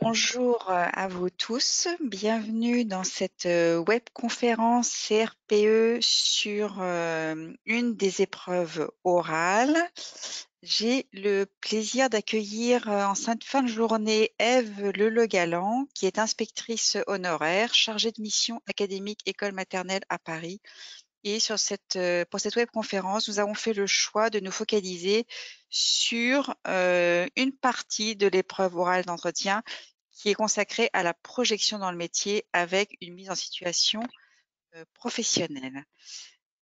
Bonjour à vous tous, bienvenue dans cette webconférence CRPE sur une des épreuves orales. J'ai le plaisir d'accueillir en cette fin de journée Ève Lelegalan, qui est inspectrice honoraire chargée de mission académique école maternelle à Paris. Et pour cette webconférence, nous avons fait le choix de nous focaliser sur une partie de l'épreuve orale d'entretien qui est consacrée à la projection dans le métier avec une mise en situation professionnelle.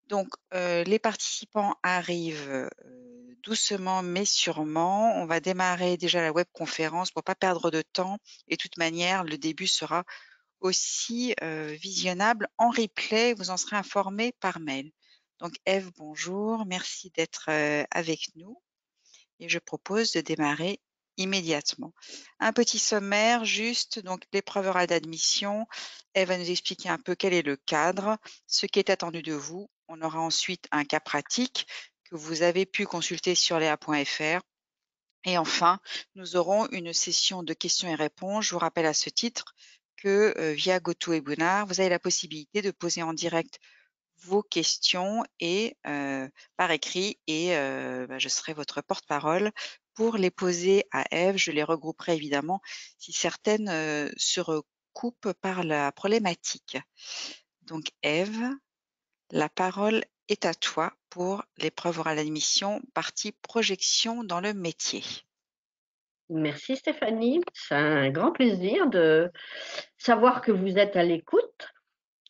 Donc, les participants arrivent doucement mais sûrement. On va démarrer déjà la webconférence pour pas perdre de temps. Et de toute manière, le début sera aussi visionnable en replay. Vous en serez informés par mail. Donc, Ève, bonjour. Merci d'être avec nous. Et je propose de démarrer immédiatement. Un petit sommaire, juste, donc l'épreuve orale d'admission. Elle va nous expliquer un peu quel est le cadre, ce qui est attendu de vous. On aura ensuite un cas pratique que vous avez pu consulter sur léa.fr. Et enfin, nous aurons une session de questions et réponses. Je vous rappelle à ce titre que via GoToWebinar, vous avez la possibilité de poser en direct vos questions et par écrit et je serai votre porte-parole pour les poser à Ève. Je les regrouperai évidemment si certaines se recoupent par la problématique. Donc Ève, la parole est à toi pour l'épreuve orale d'admission, partie projection dans le métier. Merci Stéphanie, c'est un grand plaisir de savoir que vous êtes à l'écoute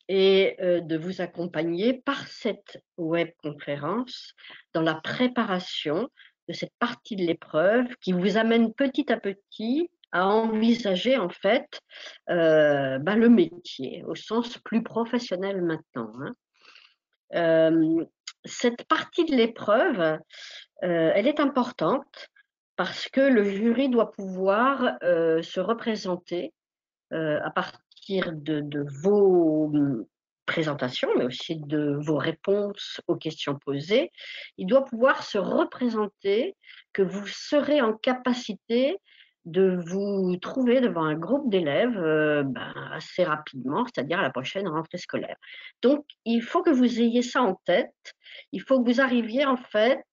et de vous accompagner par cette webconférence dans la préparation de cette partie de l'épreuve qui vous amène petit à petit à envisager en fait le métier au sens plus professionnel maintenant, hein. Cette partie de l'épreuve, elle est importante parce que le jury doit pouvoir, se représenter, à partir de vos, présentations, mais aussi de vos réponses aux questions posées. Il doit pouvoir se représenter que vous serez en capacité de vous trouver devant un groupe d'élèves, assez rapidement, c'est-à-dire à la prochaine rentrée scolaire. Donc il faut que vous ayez ça en tête. Il faut que vous arriviez en fait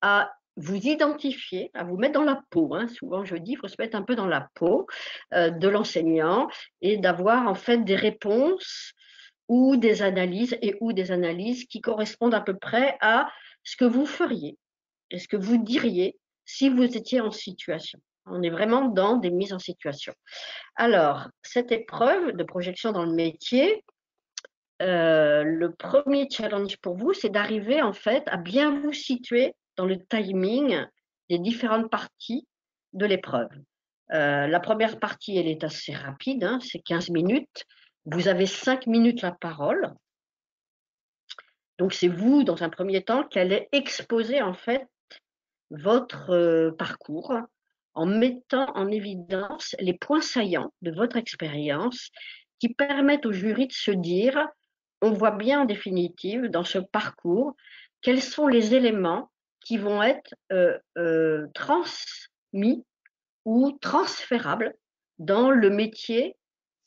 à vous identifier, à vous mettre dans la peau, hein. Souvent je dis, il faut se mettre un peu dans la peau, de l'enseignant et d'avoir en fait des réponses ou des analyses qui correspondent à peu près à ce que vous feriez et ce que vous diriez si vous étiez en situation. On est vraiment dans des mises en situation. Alors, cette épreuve de projection dans le métier, le premier challenge pour vous, c'est d'arriver en fait à bien vous situer dans le timing des différentes parties de l'épreuve. La première partie, elle est assez rapide, hein, c'est 15 minutes. Vous avez 5 minutes la parole. Donc c'est vous, dans un premier temps, qui allez exposer en fait votre, parcours en mettant en évidence les points saillants de votre expérience qui permettent au jury de se dire: «On voit bien en définitive dans ce parcours quels sont les éléments qui vont être, transmis ou transférables dans le métier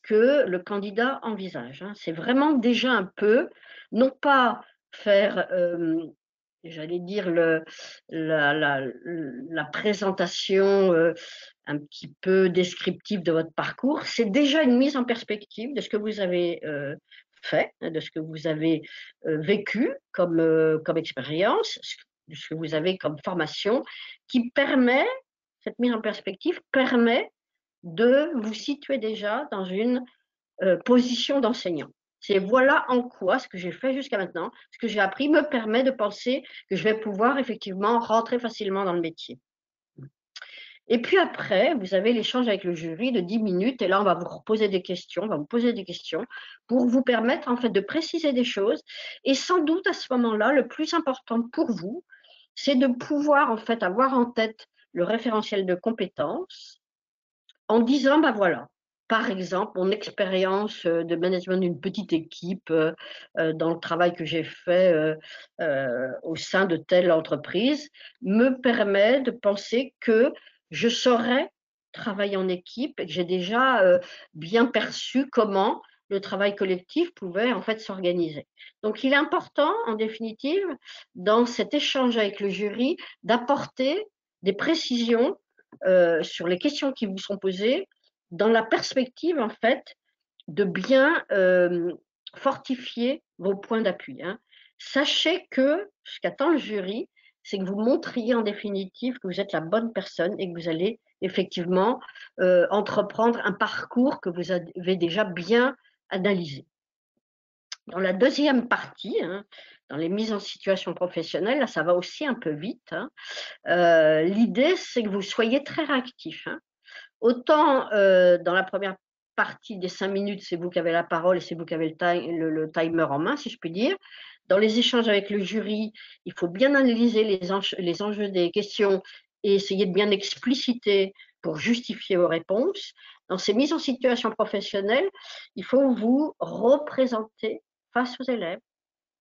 que le candidat envisage», hein. C'est vraiment déjà un peu, non pas faire, j'allais dire la présentation, un petit peu descriptive de votre parcours, c'est déjà une mise en perspective de ce que vous avez, fait, hein, de ce que vous avez, vécu comme expérience, de ce que vous avez comme formation qui permet cette mise en perspective permet de vous situer déjà dans une, position d'enseignant. C'est voilà en quoi ce que j'ai fait jusqu'à maintenant, ce que j'ai appris me permet de penser que je vais pouvoir effectivement rentrer facilement dans le métier. Et puis après, vous avez l'échange avec le jury de 10 minutes et là, on va vous reposer des questions, on va vous poser des questions pour vous permettre en fait de préciser des choses et sans doute à ce moment-là, le plus important pour vous, c'est de pouvoir en fait avoir en tête le référentiel de compétences en disant: «Bah, voilà, par exemple, mon expérience, de management d'une petite équipe, dans le travail que j'ai fait, au sein de telle entreprise, me permet de penser que je saurais travaillé en équipe et que j'ai déjà bien perçu comment le travail collectif pouvait en fait s'organiser. Donc il est important, en définitive, dans cet échange avec le jury, d'apporter des précisions sur les questions qui vous sont posées, dans la perspective en fait de bien fortifier vos points d'appui, hein. Sachez que ce qu'attend le jury, c'est que vous montriez en définitive que vous êtes la bonne personne et que vous allez effectivement entreprendre un parcours que vous avez déjà bien analysé. Dans la deuxième partie, hein, dans les mises en situation professionnelle, là, ça va aussi un peu vite, hein. L'idée, c'est que vous soyez très réactif, hein. Autant dans la première partie des 5 minutes, c'est vous qui avez la parole et c'est vous qui avez le timer en main, si je puis dire. Dans les échanges avec le jury, il faut bien analyser les enjeux des questions et essayer de bien expliciter pour justifier vos réponses. Dans ces mises en situation professionnelle, il faut vous représenter face aux élèves,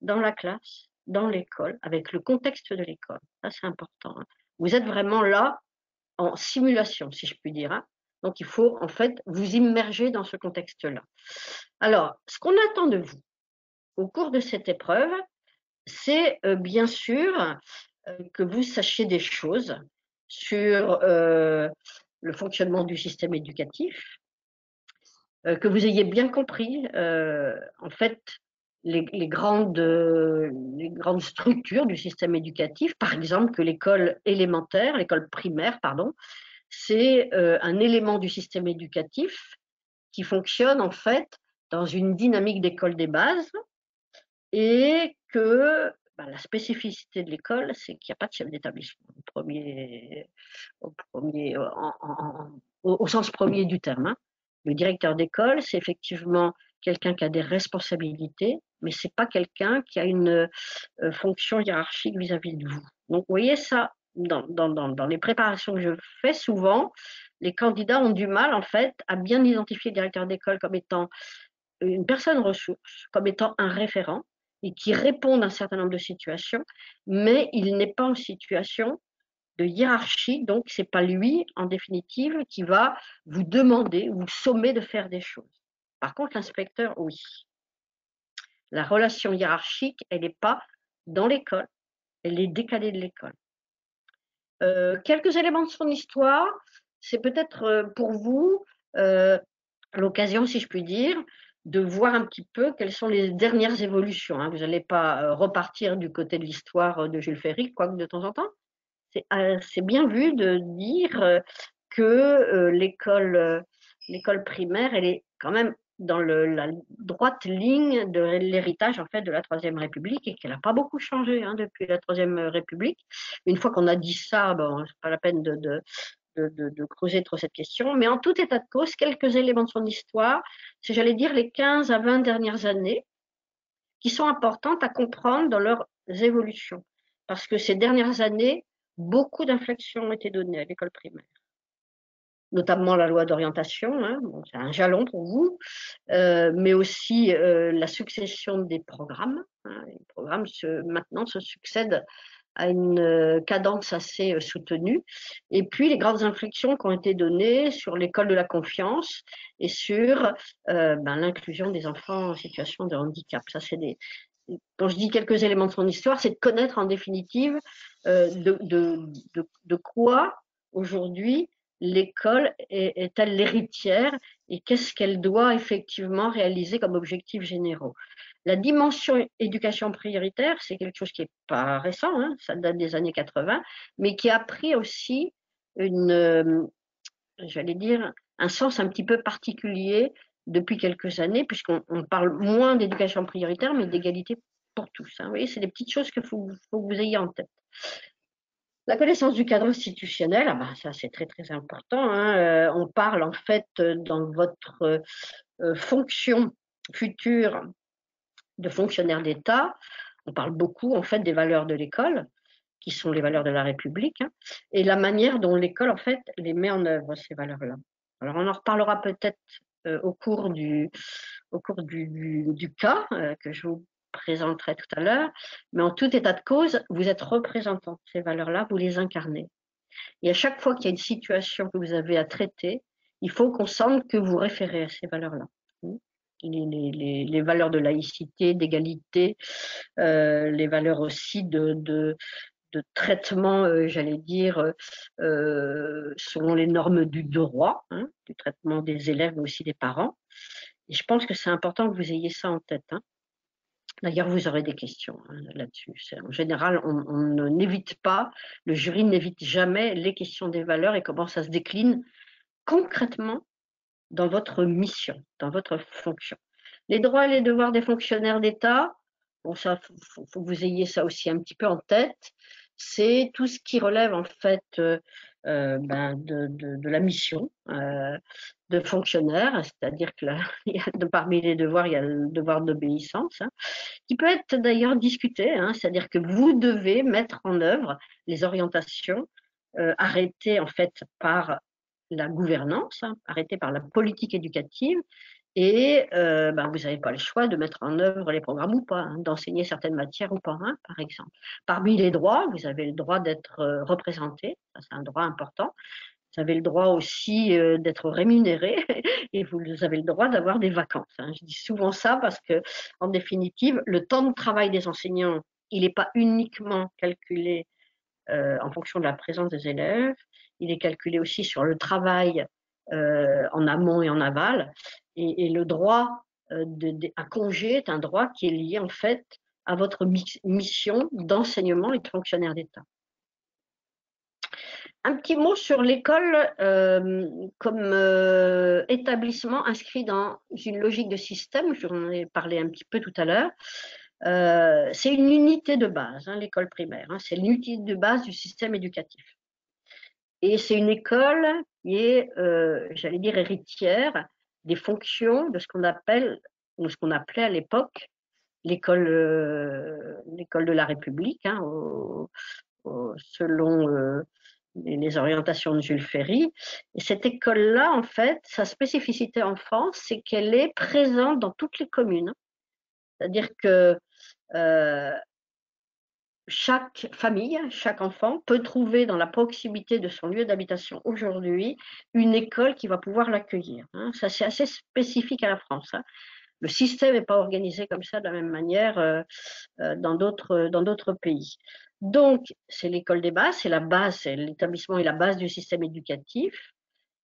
dans la classe, dans l'école, avec le contexte de l'école. Ça, c'est important, hein. Vous êtes vraiment là en simulation, si je puis dire, hein. Donc il faut en fait vous immerger dans ce contexte-là. Alors, ce qu'on attend de vous au cours de cette épreuve, c'est bien sûr que vous sachiez des choses sur le fonctionnement du système éducatif, que vous ayez bien compris en fait les grandes structures du système éducatif, par exemple que l'école élémentaire, l'école primaire, pardon, c'est un élément du système éducatif qui fonctionne en fait dans une dynamique d'école des bases et que la spécificité de l'école, c'est qu'il n'y a pas de chef d'établissement au sens premier du terme, hein. Le directeur d'école, c'est effectivement quelqu'un qui a des responsabilités, mais c'est pas quelqu'un qui a une fonction hiérarchique vis-à-vis de vous. Donc, vous voyez ça, dans les préparations que je fais souvent, les candidats ont du mal, en fait, à bien identifier le directeur d'école comme étant une personne ressource, comme étant un référent, et qui répond à un certain nombre de situations, mais il n'est pas en situation de hiérarchie, donc c'est pas lui, en définitive, qui va vous demander, vous sommer de faire des choses. Par contre, l'inspecteur, oui. La relation hiérarchique, elle n'est pas dans l'école, elle est décalée de l'école. Quelques éléments de son histoire, c'est peut-être pour vous l'occasion, si je puis dire, de voir un petit peu quelles sont les dernières évolutions, hein. Vous n'allez pas repartir du côté de l'histoire de Jules Ferry, quoique de temps en temps. C'est bien vu de dire que l'école primaire, elle est quand même dans la droite ligne de l'héritage en fait de la Troisième République et qu'elle n'a pas beaucoup changé, hein, depuis la Troisième République. Une fois qu'on a dit ça, bon, c'est pas la peine de creuser trop cette question, mais en tout état de cause, quelques éléments de son histoire, c'est, j'allais dire, les 15 à 20 dernières années, qui sont importantes à comprendre dans leurs évolutions. Parce que ces dernières années, beaucoup d'inflexions ont été données à l'école primaire, notamment la loi d'orientation, hein, bon, c'est un jalon pour vous, mais aussi la succession des programmes, hein. Les programmes maintenant se succèdent à une cadence assez soutenue. Et puis les grandes inflexions qui ont été données sur l'école de la confiance et sur l'inclusion des enfants en situation de handicap. Ça, quand je dis quelques éléments de son histoire, c'est de connaître en définitive de quoi aujourd'hui l'école est-elle l'héritière et qu'est-ce qu'elle doit effectivement réaliser comme objectifs généraux. La dimension éducation prioritaire, c'est quelque chose qui n'est pas récent, hein, ça date des années 80, mais qui a pris aussi j'allais dire, un sens un petit peu particulier depuis quelques années, puisqu'on parle moins d'éducation prioritaire, mais d'égalité pour tous, hein. Vous voyez, c'est des petites choses qu'il faut que vous ayez en tête. La connaissance du cadre institutionnel, ça c'est très très important, hein. On parle en fait dans votre fonction future de fonctionnaire d'État, on parle beaucoup en fait des valeurs de l'école, qui sont les valeurs de la République, hein, et la manière dont l'école en fait les met en œuvre, ces valeurs-là. Alors on en reparlera peut-être au cours du cas que je vous présenterai tout à l'heure, mais en tout état de cause, vous êtes représentant de ces valeurs-là, vous les incarnez. Et à chaque fois qu'il y a une situation que vous avez à traiter, il faut qu'on sente que vous référez à ces valeurs-là. Les valeurs de laïcité, d'égalité, les valeurs aussi de traitement, j'allais dire, selon les normes du droit, hein, du traitement des élèves, mais aussi des parents. Et je pense que c'est important que vous ayez ça en tête, hein. D'ailleurs, vous aurez des questions, hein, là-dessus. En général, on n'évite pas, le jury n'évite jamais les questions des valeurs et comment ça se décline concrètement dans votre mission, dans votre fonction. Les droits et les devoirs des fonctionnaires d'État, bon, ça, faut que vous ayez ça aussi un petit peu en tête. C'est tout ce qui relève en fait de la mission de fonctionnaire, c'est-à-dire que là, parmi les devoirs, il y a le devoir d'obéissance, hein, qui peut être d'ailleurs discuté, hein, c'est-à-dire que vous devez mettre en œuvre les orientations arrêtées en fait par la gouvernance, hein, arrêtées par la politique éducative, et vous n'avez pas le choix de mettre en œuvre les programmes ou pas, hein, d'enseigner certaines matières ou pas, hein, par exemple. Parmi les droits, vous avez le droit d'être représenté, ça c'est un droit important. Vous avez le droit aussi d'être rémunéré et vous avez le droit d'avoir des vacances, hein. Je dis souvent ça parce que, en définitive, le temps de travail des enseignants, il n'est pas uniquement calculé en fonction de la présence des élèves, il est calculé aussi sur le travail en amont et en aval. Et le droit à congé est un droit qui est lié en fait à votre mission d'enseignement et de fonctionnaire d'État. Un petit mot sur l'école comme établissement inscrit dans une logique de système, j'en ai parlé un petit peu tout à l'heure. C'est une unité de base, hein, l'école primaire, hein, c'est l'unité de base du système éducatif. Et c'est une école qui est, j'allais dire, héritière des fonctions de ce qu'on appelle, ou ce qu'on appelait à l'époque, l'école de la République, hein, selon les orientations de Jules Ferry. Et cette école-là, en fait, sa spécificité en France, c'est qu'elle est présente dans toutes les communes. C'est-à-dire que chaque famille, chaque enfant peut trouver dans la proximité de son lieu d'habitation aujourd'hui une école qui va pouvoir l'accueillir, hein. Ça, c'est assez spécifique à la France, hein. Le système n'est pas organisé comme ça de la même manière dans d'autres pays. Donc, c'est l'école des bases, c'est la base, c'est l'établissement et la base du système éducatif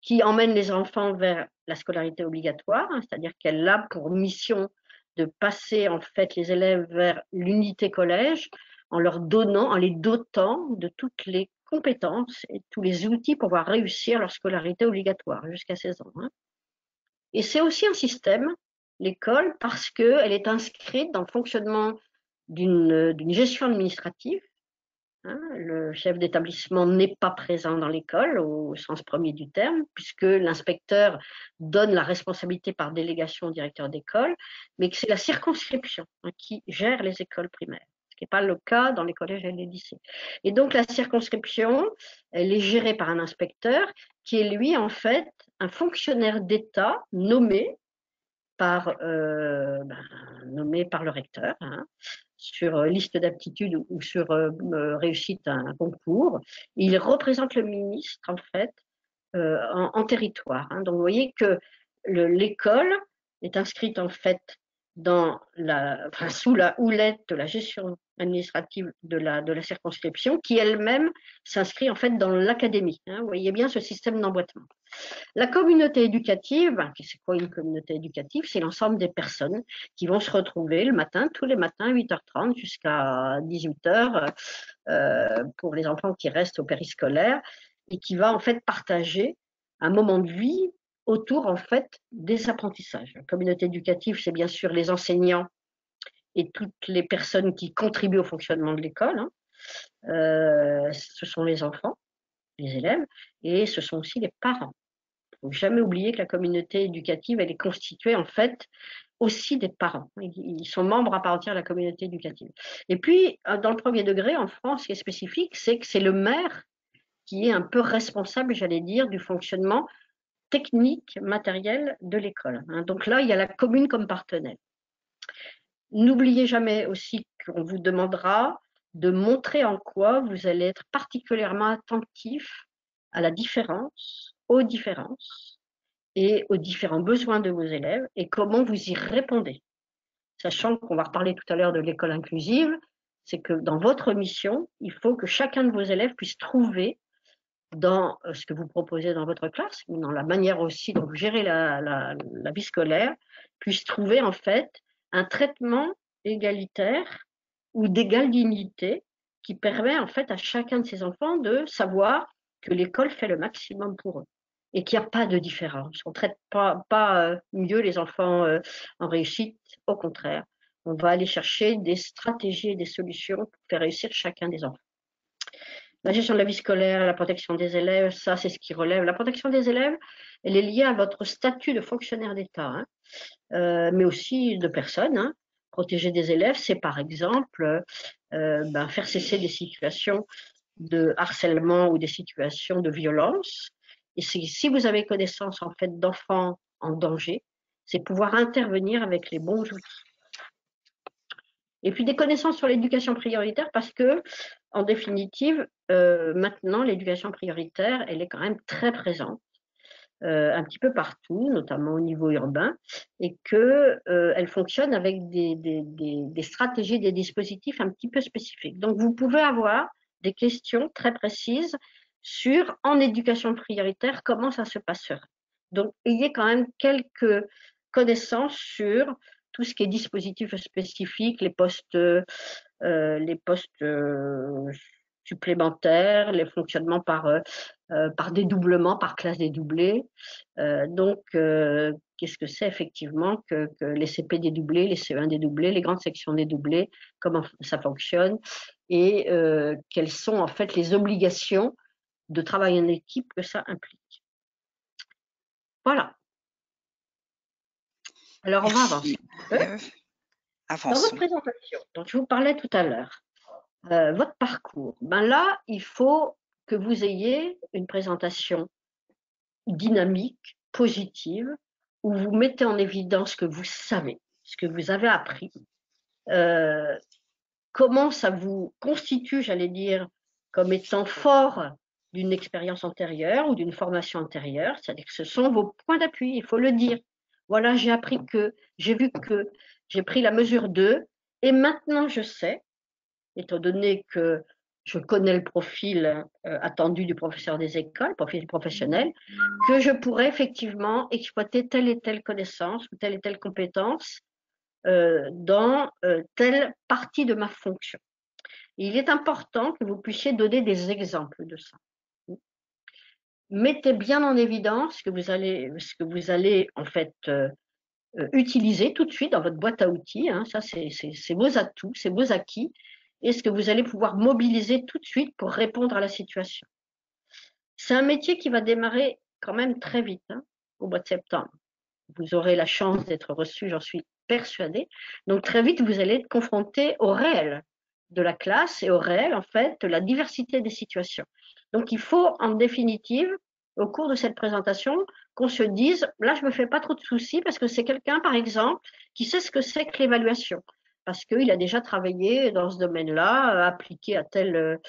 qui emmène les enfants vers la scolarité obligatoire, hein, c'est-à-dire qu'elle a pour mission de passer en fait les élèves vers l'unité collège en leur donnant, en les dotant de toutes les compétences et tous les outils pour pouvoir réussir leur scolarité obligatoire jusqu'à 16 ans, hein. Et c'est aussi un système, l'école, parce qu'elle est inscrite dans le fonctionnement d'une gestion administrative, hein. Le chef d'établissement n'est pas présent dans l'école au sens premier du terme, puisque l'inspecteur donne la responsabilité par délégation au directeur d'école, mais que c'est la circonscription, hein, qui gère les écoles primaires, ce qui n'est pas le cas dans les collèges et les lycées. Et donc la circonscription, elle est gérée par un inspecteur qui est lui en fait un fonctionnaire d'État nommé par le recteur, hein, sur liste d'aptitude ou sur réussite à un concours. Il représente le ministre, en fait, en territoire, hein. Donc, vous voyez que l'école est inscrite, en fait, sous la houlette de la gestion administrative de la circonscription, qui elle-même s'inscrit, en fait, dans l'académie, hein. Vous voyez bien ce système d'emboîtement. La communauté éducative, c'est quoi une communauté éducative? C'est l'ensemble des personnes qui vont se retrouver le matin, tous les matins, 8h30 jusqu'à 18h, pour les enfants qui restent au périscolaire, et qui va en fait partager un moment de vie autour en fait des apprentissages. La communauté éducative, c'est bien sûr les enseignants et toutes les personnes qui contribuent au fonctionnement de l'école, hein. Ce sont les enfants, les élèves, et ce sont aussi les parents. Il ne faut jamais oublier que la communauté éducative, elle est constituée en fait aussi des parents. Ils sont membres à part entière de la communauté éducative. Et puis, dans le premier degré, en France, ce qui est spécifique, c'est que c'est le maire qui est un peu responsable, j'allais dire, du fonctionnement technique, matériel de l'école, hein. Donc là, il y a la commune comme partenaire. N'oubliez jamais aussi qu'on vous demandera de montrer en quoi vous allez être particulièrement attentif à la différence, aux différences et aux différents besoins de vos élèves et comment vous y répondez. Sachant qu'on va reparler tout à l'heure de l'école inclusive, c'est que dans votre mission, il faut que chacun de vos élèves puisse trouver dans ce que vous proposez dans votre classe, ou dans la manière aussi dont vous gérez la vie scolaire, puisse trouver en fait un traitement égalitaire ou d'égale dignité qui permet en fait à chacun de ces enfants de savoir que l'école fait le maximum pour eux et qu'il n'y a pas de différence. On ne traite pas mieux les enfants en réussite, au contraire. On va aller chercher des stratégies et des solutions pour faire réussir chacun des enfants. La gestion de la vie scolaire, la protection des élèves, ça c'est ce qui relève. La protection des élèves, elle est liée à votre statut de fonctionnaire d'État, mais aussi de personne. Protéger des élèves, c'est par exemple faire cesser des situations de harcèlement ou des situations de violence. Et si vous avez connaissance en fait d'enfants en danger, c'est pouvoir intervenir avec les bons outils. Et puis des connaissances sur l'éducation prioritaire parce que, en définitive, maintenant, l'éducation prioritaire, elle est quand même très présente, un petit peu partout, notamment au niveau urbain, et qu'elle fonctionne avec des stratégies, des dispositifs un petit peu spécifiques. Donc, vous pouvez avoir des questions très précises sur, en éducation prioritaire, comment ça se passerait. Donc, ayez quand même quelques connaissances sur tout ce qui est dispositifs spécifiques, les postes supplémentaires, les fonctionnements par dédoublement, par classe dédoublée. Qu'est-ce que c'est effectivement que les CP dédoublés, les CE1 dédoublés, les grandes sections dédoublées, comment ça fonctionne et quelles sont en fait les obligations de travail en équipe que ça implique. Voilà. Alors, on va avancer. Dans votre présentation, dont je vous parlais tout à l'heure, votre parcours, là, il faut que vous ayez une présentation dynamique, positive, où vous mettez en évidence ce que vous savez, ce que vous avez appris, comment ça vous constitue, j'allais dire, comme étant fort d'une expérience antérieure ou d'une formation antérieure, c'est-à-dire que ce sont vos points d'appui, il faut le dire. Voilà, j'ai appris que, j'ai vu que, j'ai pris la mesure d'eux, et maintenant je sais, étant donné que je connais le profil attendu du professeur des écoles, profil professionnel, que je pourrais effectivement exploiter telle et telle connaissance ou telle et telle compétence dans telle partie de ma fonction. Et il est important que vous puissiez donner des exemples de ça. Mettez bien en évidence ce que vous allez en fait utiliser tout de suite dans votre boîte à outils. Ça, c'est vos atouts, c'est vos acquis, et ce que vous allez pouvoir mobiliser tout de suite pour répondre à la situation. C'est un métier qui va démarrer quand même très vite, au mois de septembre. Vous aurez la chance d'être reçu, j'en suis persuadée. Donc très vite, vous allez être confronté au réel de la classe et au réel, en fait, de la diversité des situations. Donc il faut, en définitive, au cours de cette présentation, qu'on se dise, là, je ne me fais pas trop de soucis parce que c'est quelqu'un, par exemple, qui sait ce que c'est que l'évaluation. Parce qu'il a déjà travaillé dans ce domaine-là, appliqué à telle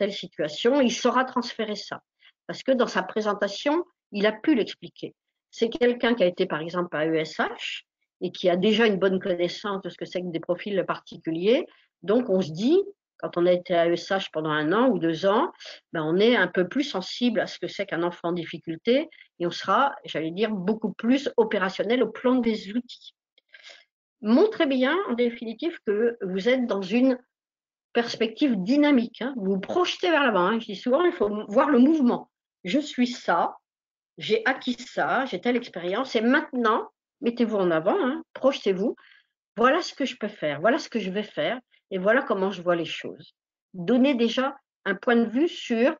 situation, il saura transférer ça. Parce que dans sa présentation, il a pu l'expliquer. C'est quelqu'un qui a été, par exemple, à ESH et qui a déjà une bonne connaissance de ce que c'est que des profils particuliers. Donc, on se dit, quand on a été à ESH pendant 1 an ou 2 ans, on est un peu plus sensible à ce que c'est qu'un enfant en difficulté et on sera, j'allais dire, beaucoup plus opérationnel au plan des outils. Montrez bien, en définitive, que vous êtes dans une perspective dynamique. Vous vous projetez vers l'avant. Je dis souvent, il faut voir le mouvement. Je suis ça, j'ai acquis ça, j'ai telle expérience, et maintenant, mettez-vous en avant, projetez-vous. Voilà ce que je peux faire, voilà ce que je vais faire, et voilà comment je vois les choses. Donnez déjà un point de vue sur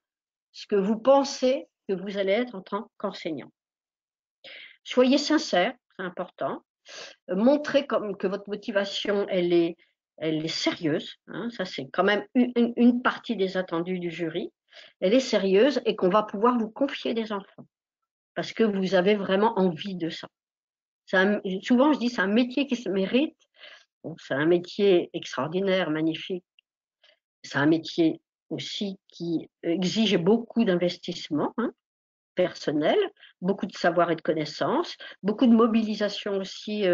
ce que vous pensez que vous allez être en tant qu'enseignant. Soyez sincère, c'est important. Montrez que votre motivation, elle est sérieuse. Ça, c'est quand même une partie des attendus du jury. Elle est sérieuse et qu'on va pouvoir vous confier des enfants parce que vous avez vraiment envie de ça. Souvent, je dis c'est un métier qui se mérite. Bon, c'est un métier extraordinaire, magnifique. C'est un métier aussi qui exige beaucoup d'investissement, hein, personnel, beaucoup de savoir et de connaissances, beaucoup de mobilisation aussi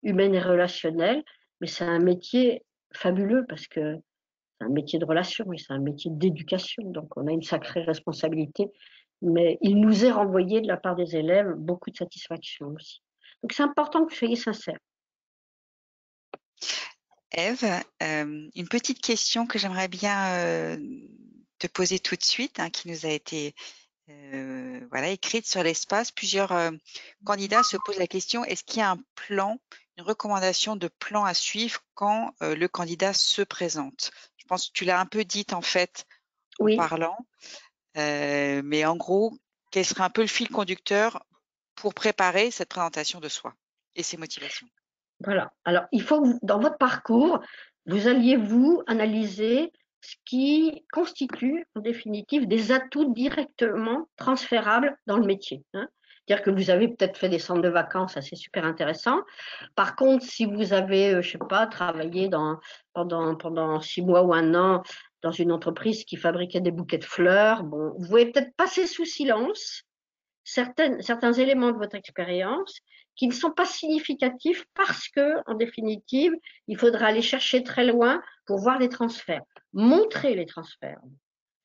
humaine et relationnelle, mais c'est un métier fabuleux parce que c'est un métier de relation et c'est un métier d'éducation, donc on a une sacrée responsabilité, mais il nous est renvoyé de la part des élèves beaucoup de satisfaction aussi. Donc c'est important que vous soyez sincère. Ève, une petite question que j'aimerais bien, te poser tout de suite, hein, qui nous a été, voilà, écrite sur l'espace. Plusieurs, candidats se posent la question: «Est-ce qu'il y a un plan, une recommandation de plan à suivre quand, le candidat se présente?» Je pense que tu l'as un peu dite, en fait, en Oui, parlant, mais en gros, quel serait un peu le fil conducteur pour préparer cette présentation de soi et ses motivations? voilà. Alors il faut que dans votre parcours, vous alliez vous analyser ce qui constitue en définitive des atouts directement transférables dans le métier, hein. C'est-à-dire que vous avez peut-être fait des centres de vacances, ça c'est super intéressant. Par contre, si vous avez, je sais pas, travaillé pendant 6 mois ou 1 an dans une entreprise qui fabriquait des bouquets de fleurs, bon, vous pouvez peut-être passer sous silence certains éléments de votre expérience qui ne sont pas significatifs parce que, en définitive, il faudra aller chercher très loin pour voir les transferts, montrer les transferts,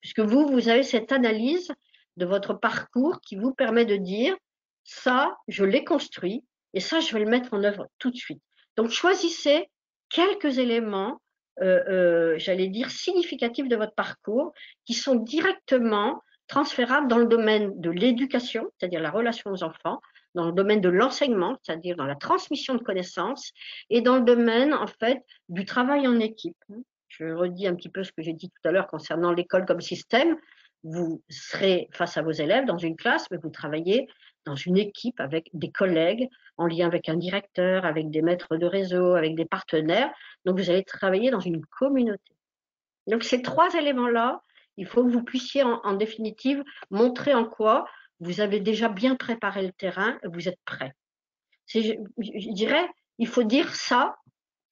puisque vous avez cette analyse de votre parcours qui vous permet de dire ça, je l'ai construit et ça, je vais le mettre en œuvre tout de suite. Donc, choisissez quelques éléments, j'allais dire significatifs de votre parcours qui sont directement transférables dans le domaine de l'éducation, c'est-à-dire la relation aux enfants, dans le domaine de l'enseignement, c'est-à-dire dans la transmission de connaissances, et dans le domaine, en fait, du travail en équipe. Je redis un petit peu ce que j'ai dit tout à l'heure concernant l'école comme système. Vous serez face à vos élèves dans une classe, mais vous travaillez dans une équipe avec des collègues, en lien avec un directeur, avec des maîtres de réseau, avec des partenaires. Donc, vous allez travailler dans une communauté. Donc, ces 3 éléments-là, il faut que vous puissiez, en définitive, montrer en quoi vous avez déjà bien préparé le terrain et vous êtes prêt. Je dirais, il faut dire ça,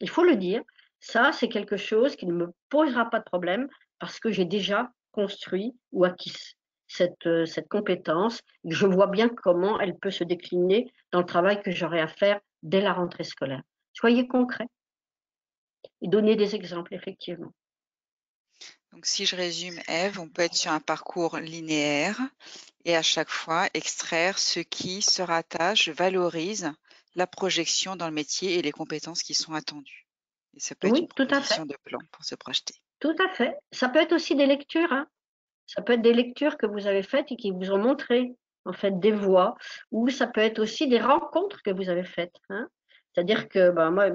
il faut le dire, ça, c'est quelque chose qui ne me posera pas de problème parce que j'ai déjà construit ou acquis cette compétence. Je vois bien comment elle peut se décliner dans le travail que j'aurai à faire dès la rentrée scolaire. Soyez concret et donnez des exemples, effectivement. Donc si je résume, Ève, on peut être sur un parcours linéaire et à chaque fois extraire ce qui se rattache, valorise la projection dans le métier et les compétences qui sont attendues. Et ça peut être une Oui, tout à fait, proposition de plan pour se projeter. tout à fait. Ça peut être aussi des lectures, hein. Ça peut être des lectures que vous avez faites et qui vous ont montré, en fait, des voies, ou ça peut être aussi des rencontres que vous avez faites, hein. C'est-à-dire que, ben, moi,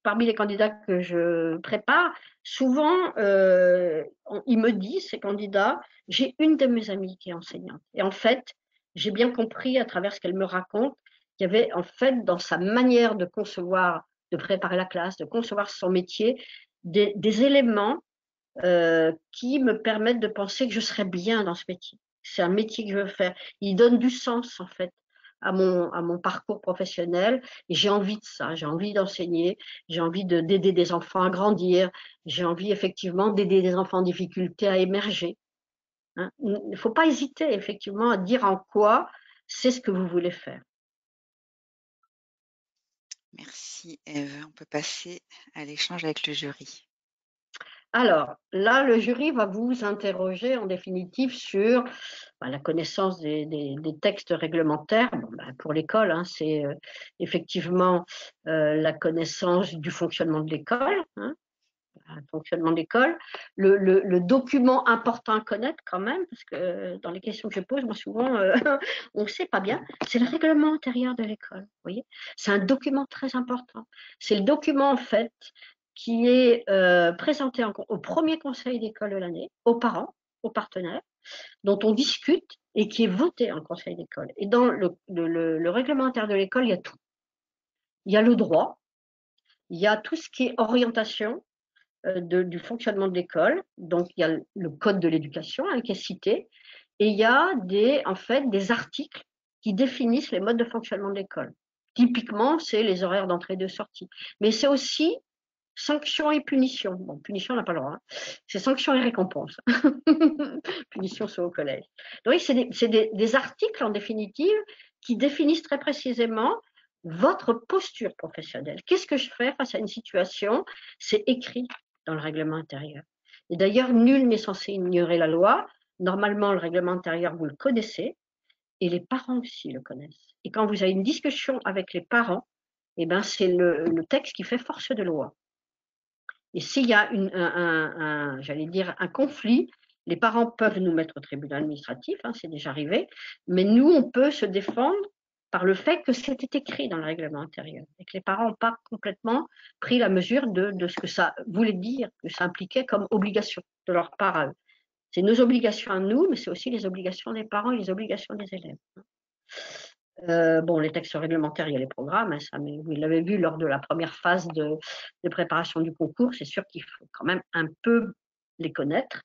parmi les candidats que je prépare, souvent, ils me disent, ces candidats: «J'ai une de mes amies qui est enseignante» et en fait, j'ai bien compris à travers ce qu'elle me raconte, qu'il y avait, en fait, dans sa manière de concevoir, de préparer la classe, de concevoir son métier, des éléments qui me permettent de penser que je serais bien dans ce métier. C'est un métier que je veux faire. Il donne du sens, en fait, à mon parcours professionnel et j'ai envie de ça. J'ai envie d'enseigner, j'ai envie d'aider des enfants à grandir, j'ai envie effectivement d'aider des enfants en difficulté à émerger, hein. Il ne faut pas hésiter effectivement à dire en quoi c'est ce que vous voulez faire. Merci Ève. On peut passer à l'échange avec le jury. Alors, là, le jury va vous interroger en définitive sur bah, la connaissance des textes réglementaires. Bon, bah, pour l'école, hein, c'est effectivement la connaissance du fonctionnement de l'école, hein, le fonctionnement de l'école. Le document important à connaître quand même, parce que dans les questions que je pose, moi souvent, on ne sait pas bien, c'est le règlement intérieur de l'école. Vous voyez, c'est un document très important. C'est le document en fait qui est présenté au premier conseil d'école de l'année, aux parents, aux partenaires, dont on discute et qui est voté en conseil d'école. Et dans le règlement intérieur de l'école, il y a tout. Il y a le droit, il y a tout ce qui est orientation du fonctionnement de l'école. Donc, il y a le code de l'éducation hein, qui est cité, et il y a en fait, des articles qui définissent les modes de fonctionnement de l'école. Typiquement, c'est les horaires d'entrée et de sortie. Mais c'est aussi Sanction et punition. Bon, punition, on n'a pas le droit, hein. C'est sanction et récompense. Punition, c'est au collège. Donc, c'est des articles, en définitive, qui définissent très précisément votre posture professionnelle. Qu'est-ce que je fais face à une situation? C'est écrit dans le règlement intérieur. Et d'ailleurs, nul n'est censé ignorer la loi. Normalement, le règlement intérieur, vous le connaissez, et les parents aussi le connaissent. Et quand vous avez une discussion avec les parents, eh ben, c'est le texte qui fait force de loi. Et s'il y a j'allais dire, un conflit, les parents peuvent nous mettre au tribunal administratif, hein, c'est déjà arrivé, mais nous, on peut se défendre par le fait que c'était écrit dans le règlement intérieur et que les parents n'ont pas complètement pris la mesure de ce que ça voulait dire, que ça impliquait comme obligation de leur part à eux. C'est nos obligations à nous, mais c'est aussi les obligations des parents et les obligations des élèves. Bon, les textes réglementaires, il y a les programmes, hein, ça, mais vous l'avez vu lors de la première phase de préparation du concours, c'est sûr qu'il faut quand même un peu les connaître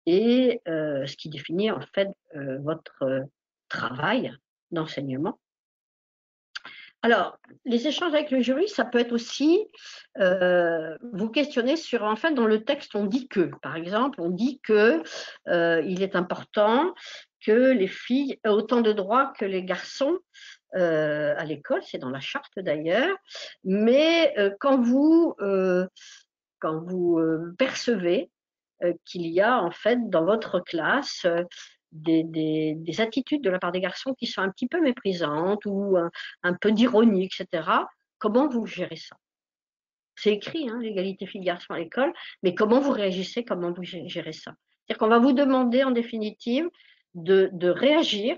et ce qui définit en fait votre travail d'enseignement. Alors, les échanges avec le jury, ça peut être aussi vous questionner sur, en fait, dans le texte, on dit que, par exemple, on dit que il est important que les filles aient autant de droits que les garçons à l'école, c'est dans la charte d'ailleurs, mais quand vous percevez qu'il y a en fait dans votre classe des attitudes de la part des garçons qui sont un petit peu méprisantes ou un peu d'ironie, etc., comment vous gérez ça? C'est écrit, hein, l'égalité filles-garçons à l'école, mais comment vous réagissez, comment vous gérez ça? C'est-à-dire qu'on va vous demander en définitive de réagir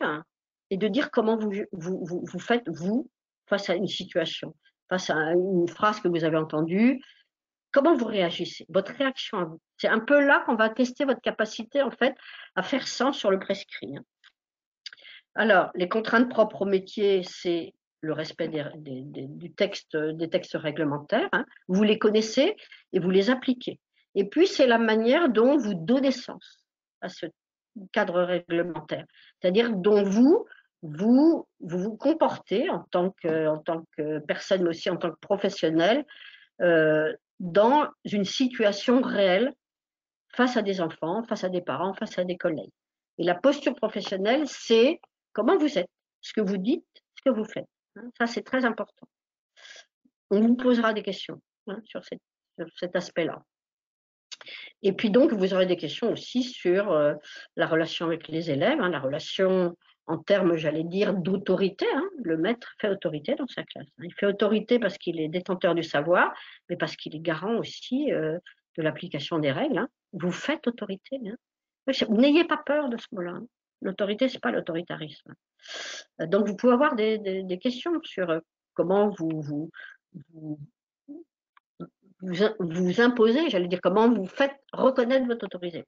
et de dire comment vous faites, vous, face à une situation, face à une phrase que vous avez entendue, comment vous réagissez, votre réaction à vous. C'est un peu là qu'on va tester votre capacité, en fait, à faire sens sur le prescrit, hein. Alors, les contraintes propres au métier, c'est le respect du texte, des textes réglementaires, hein. Vous les connaissez et vous les appliquez. Et puis, c'est la manière dont vous donnez sens à ce cadre réglementaire, c'est-à-dire dont vous comportez en tant que personne, mais aussi en tant que professionnel, dans une situation réelle face à des enfants, face à des parents, face à des collègues. Et la posture professionnelle, c'est comment vous êtes, ce que vous dites, ce que vous faites, hein. Ça, c'est très important. On vous posera des questions, hein, sur cet aspect-là. Et puis donc, vous aurez des questions aussi sur la relation avec les élèves, hein, la relation en termes, j'allais dire, d'autorité, hein. Le maître fait autorité dans sa classe, hein. Il fait autorité parce qu'il est détenteur du savoir, mais parce qu'il est garant aussi de l'application des règles, hein. Vous faites autorité, hein. N'ayez pas peur de ce mot-là, hein. L'autorité, c'est pas l'autoritarisme. Donc, vous pouvez avoir des questions sur comment vous, vous imposez, j'allais dire, comment vous faites reconnaître votre autorité.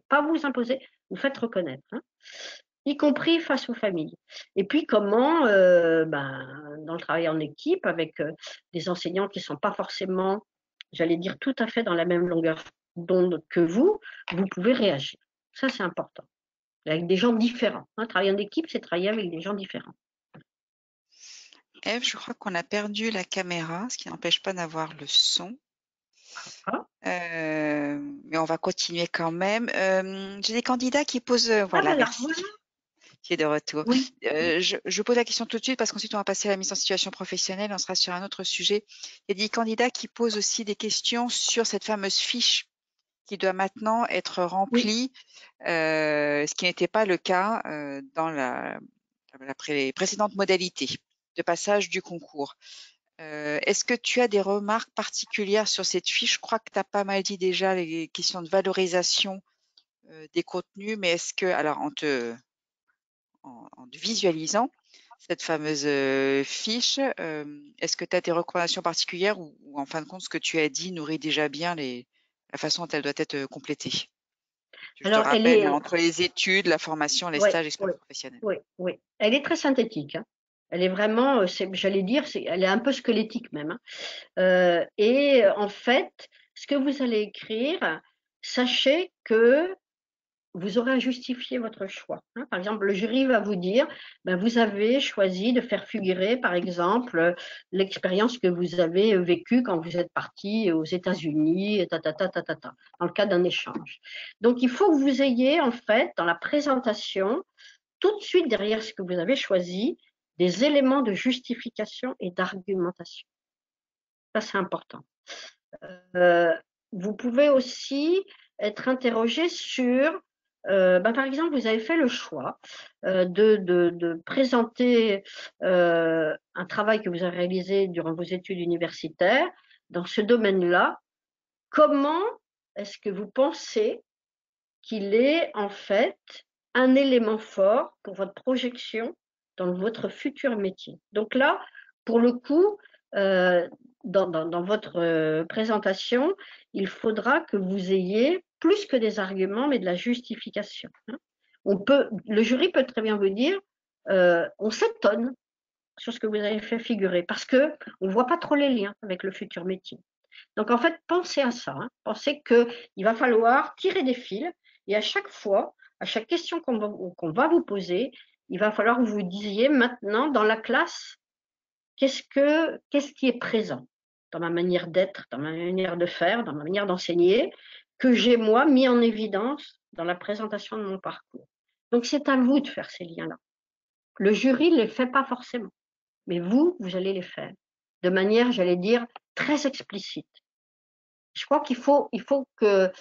Pas vous imposer, vous faites reconnaître, hein, y compris face aux familles. Et puis comment, dans le travail en équipe, avec des enseignants qui ne sont pas forcément, j'allais dire, tout à fait dans la même longueur d'onde que vous pouvez réagir. Ça, c'est important. Avec des gens différents, hein. Travailler en équipe, c'est travailler avec des gens différents. Ève, je crois qu'on a perdu la caméra, ce qui n'empêche pas d'avoir le son. Ah, Mais on va continuer quand même. J'ai des candidats qui posent, voilà, voilà, merci, voilà. qui est de retour. Oui, Je pose la question tout de suite parce qu'ensuite on va passer à la mise en situation professionnelle, on sera sur un autre sujet. Il y a des candidats qui posent aussi des questions sur cette fameuse fiche qui doit maintenant être oui. remplie, ce qui n'était pas le cas dans les précédentes modalités de passage du concours. Est-ce que tu as des remarques particulières sur cette fiche? Je crois que tu as pas mal dit déjà les questions de valorisation des contenus, mais est-ce que, alors en visualisant cette fameuse fiche, est-ce que tu as des recommandations particulières ou en fin de compte, ce que tu as dit nourrit déjà bien la façon dont elle doit être complétée? Je te Alors, elle rappelle, est, hein, entre les études, la formation, les ouais, stages, ouais, l'expérience professionnelle. oui, oui. Elle est très synthétique, hein. Elle est vraiment, j'allais dire, elle est un peu squelettique même, hein. Et en fait, ce que vous allez écrire, sachez que vous aurez à justifier votre choix. Hein. Par exemple, le jury va vous dire, ben, vous avez choisi de faire figurer, par exemple, l'expérience que vous avez vécue quand vous êtes parti aux États-Unis, dans le cadre d'un échange. Donc, il faut que vous ayez, en fait, dans la présentation, tout de suite derrière ce que vous avez choisi, des éléments de justification et d'argumentation. Ça, c'est important. Vous pouvez aussi être interrogé sur, par exemple, vous avez fait le choix de présenter un travail que vous avez réalisé durant vos études universitaires dans ce domaine-là. Comment est-ce que vous pensez qu'il est en fait un élément fort pour votre projection dans votre futur métier? Donc là, pour le coup, dans votre présentation, il faudra que vous ayez plus que des arguments, mais de la justification. Hein. Le jury peut très bien vous dire, on s'étonne sur ce que vous avez fait figurer, parce que on voit pas trop les liens avec le futur métier. Donc en fait, pensez à ça. Hein. Pensez qu'il va falloir tirer des fils et à chaque fois, à chaque question qu'on va vous poser, il va falloir que vous disiez maintenant dans la classe, qu'est-ce qui est présent dans ma manière d'être, dans ma manière de faire, dans ma manière d'enseigner, que j'ai moi mis en évidence dans la présentation de mon parcours. Donc c'est à vous de faire ces liens-là. Le jury ne les fait pas forcément, mais vous allez les faire de manière, j'allais dire, très explicite. Je crois il faut que,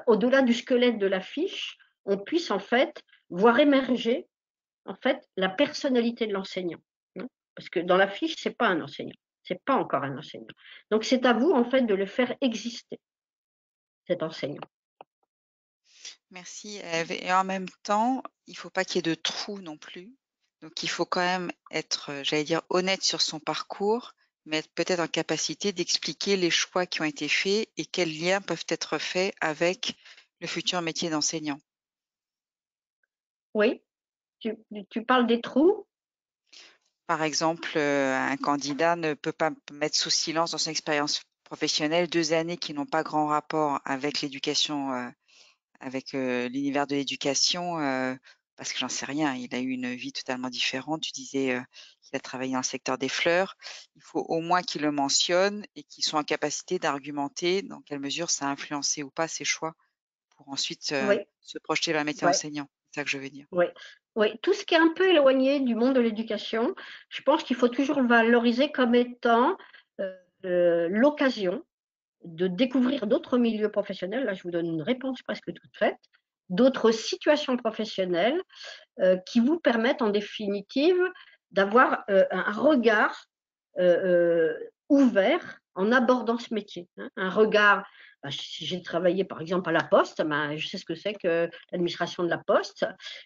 au-delà du squelette de l'affiche, on puisse en fait voir émerger en fait la personnalité de l'enseignant. Hein. Parce que dans l'affiche, c'est pas un enseignant, c'est pas encore un enseignant. Donc c'est à vous en fait de le faire exister, cet enseignant. Merci Ève, et en même temps, il faut pas qu'il y ait de trous non plus. Donc il faut quand même être, j'allais dire honnête sur son parcours, mais être peut-être en capacité d'expliquer les choix qui ont été faits et quels liens peuvent être faits avec le futur métier d'enseignant. Oui, tu parles des trous? Par exemple, un candidat ne peut pas mettre sous silence dans son expérience professionnelle 2 années qui n'ont pas grand rapport avec l'éducation, avec, l'univers de l'éducation, parce que j'en sais rien, il a eu une vie totalement différente. Tu disais, qu'il a travaillé dans le secteur des fleurs. Il faut au moins qu'il le mentionne et qu'il soit en capacité d'argumenter dans quelle mesure ça a influencé ou pas ses choix pour ensuite, Oui, se projeter vers le métier oui, enseignant. C'est ça que je veux dire. oui. Oui, tout ce qui est un peu éloigné du monde de l'éducation, je pense qu'il faut toujours le valoriser comme étant l'occasion de découvrir d'autres milieux professionnels. Là, je vous donne une réponse presque toute faite. D'autres situations professionnelles qui vous permettent en définitive d'avoir un regard ouvert en abordant ce métier. Hein. Un regard, si j'ai travaillé par exemple à la Poste, je sais ce que c'est que l'administration de la Poste,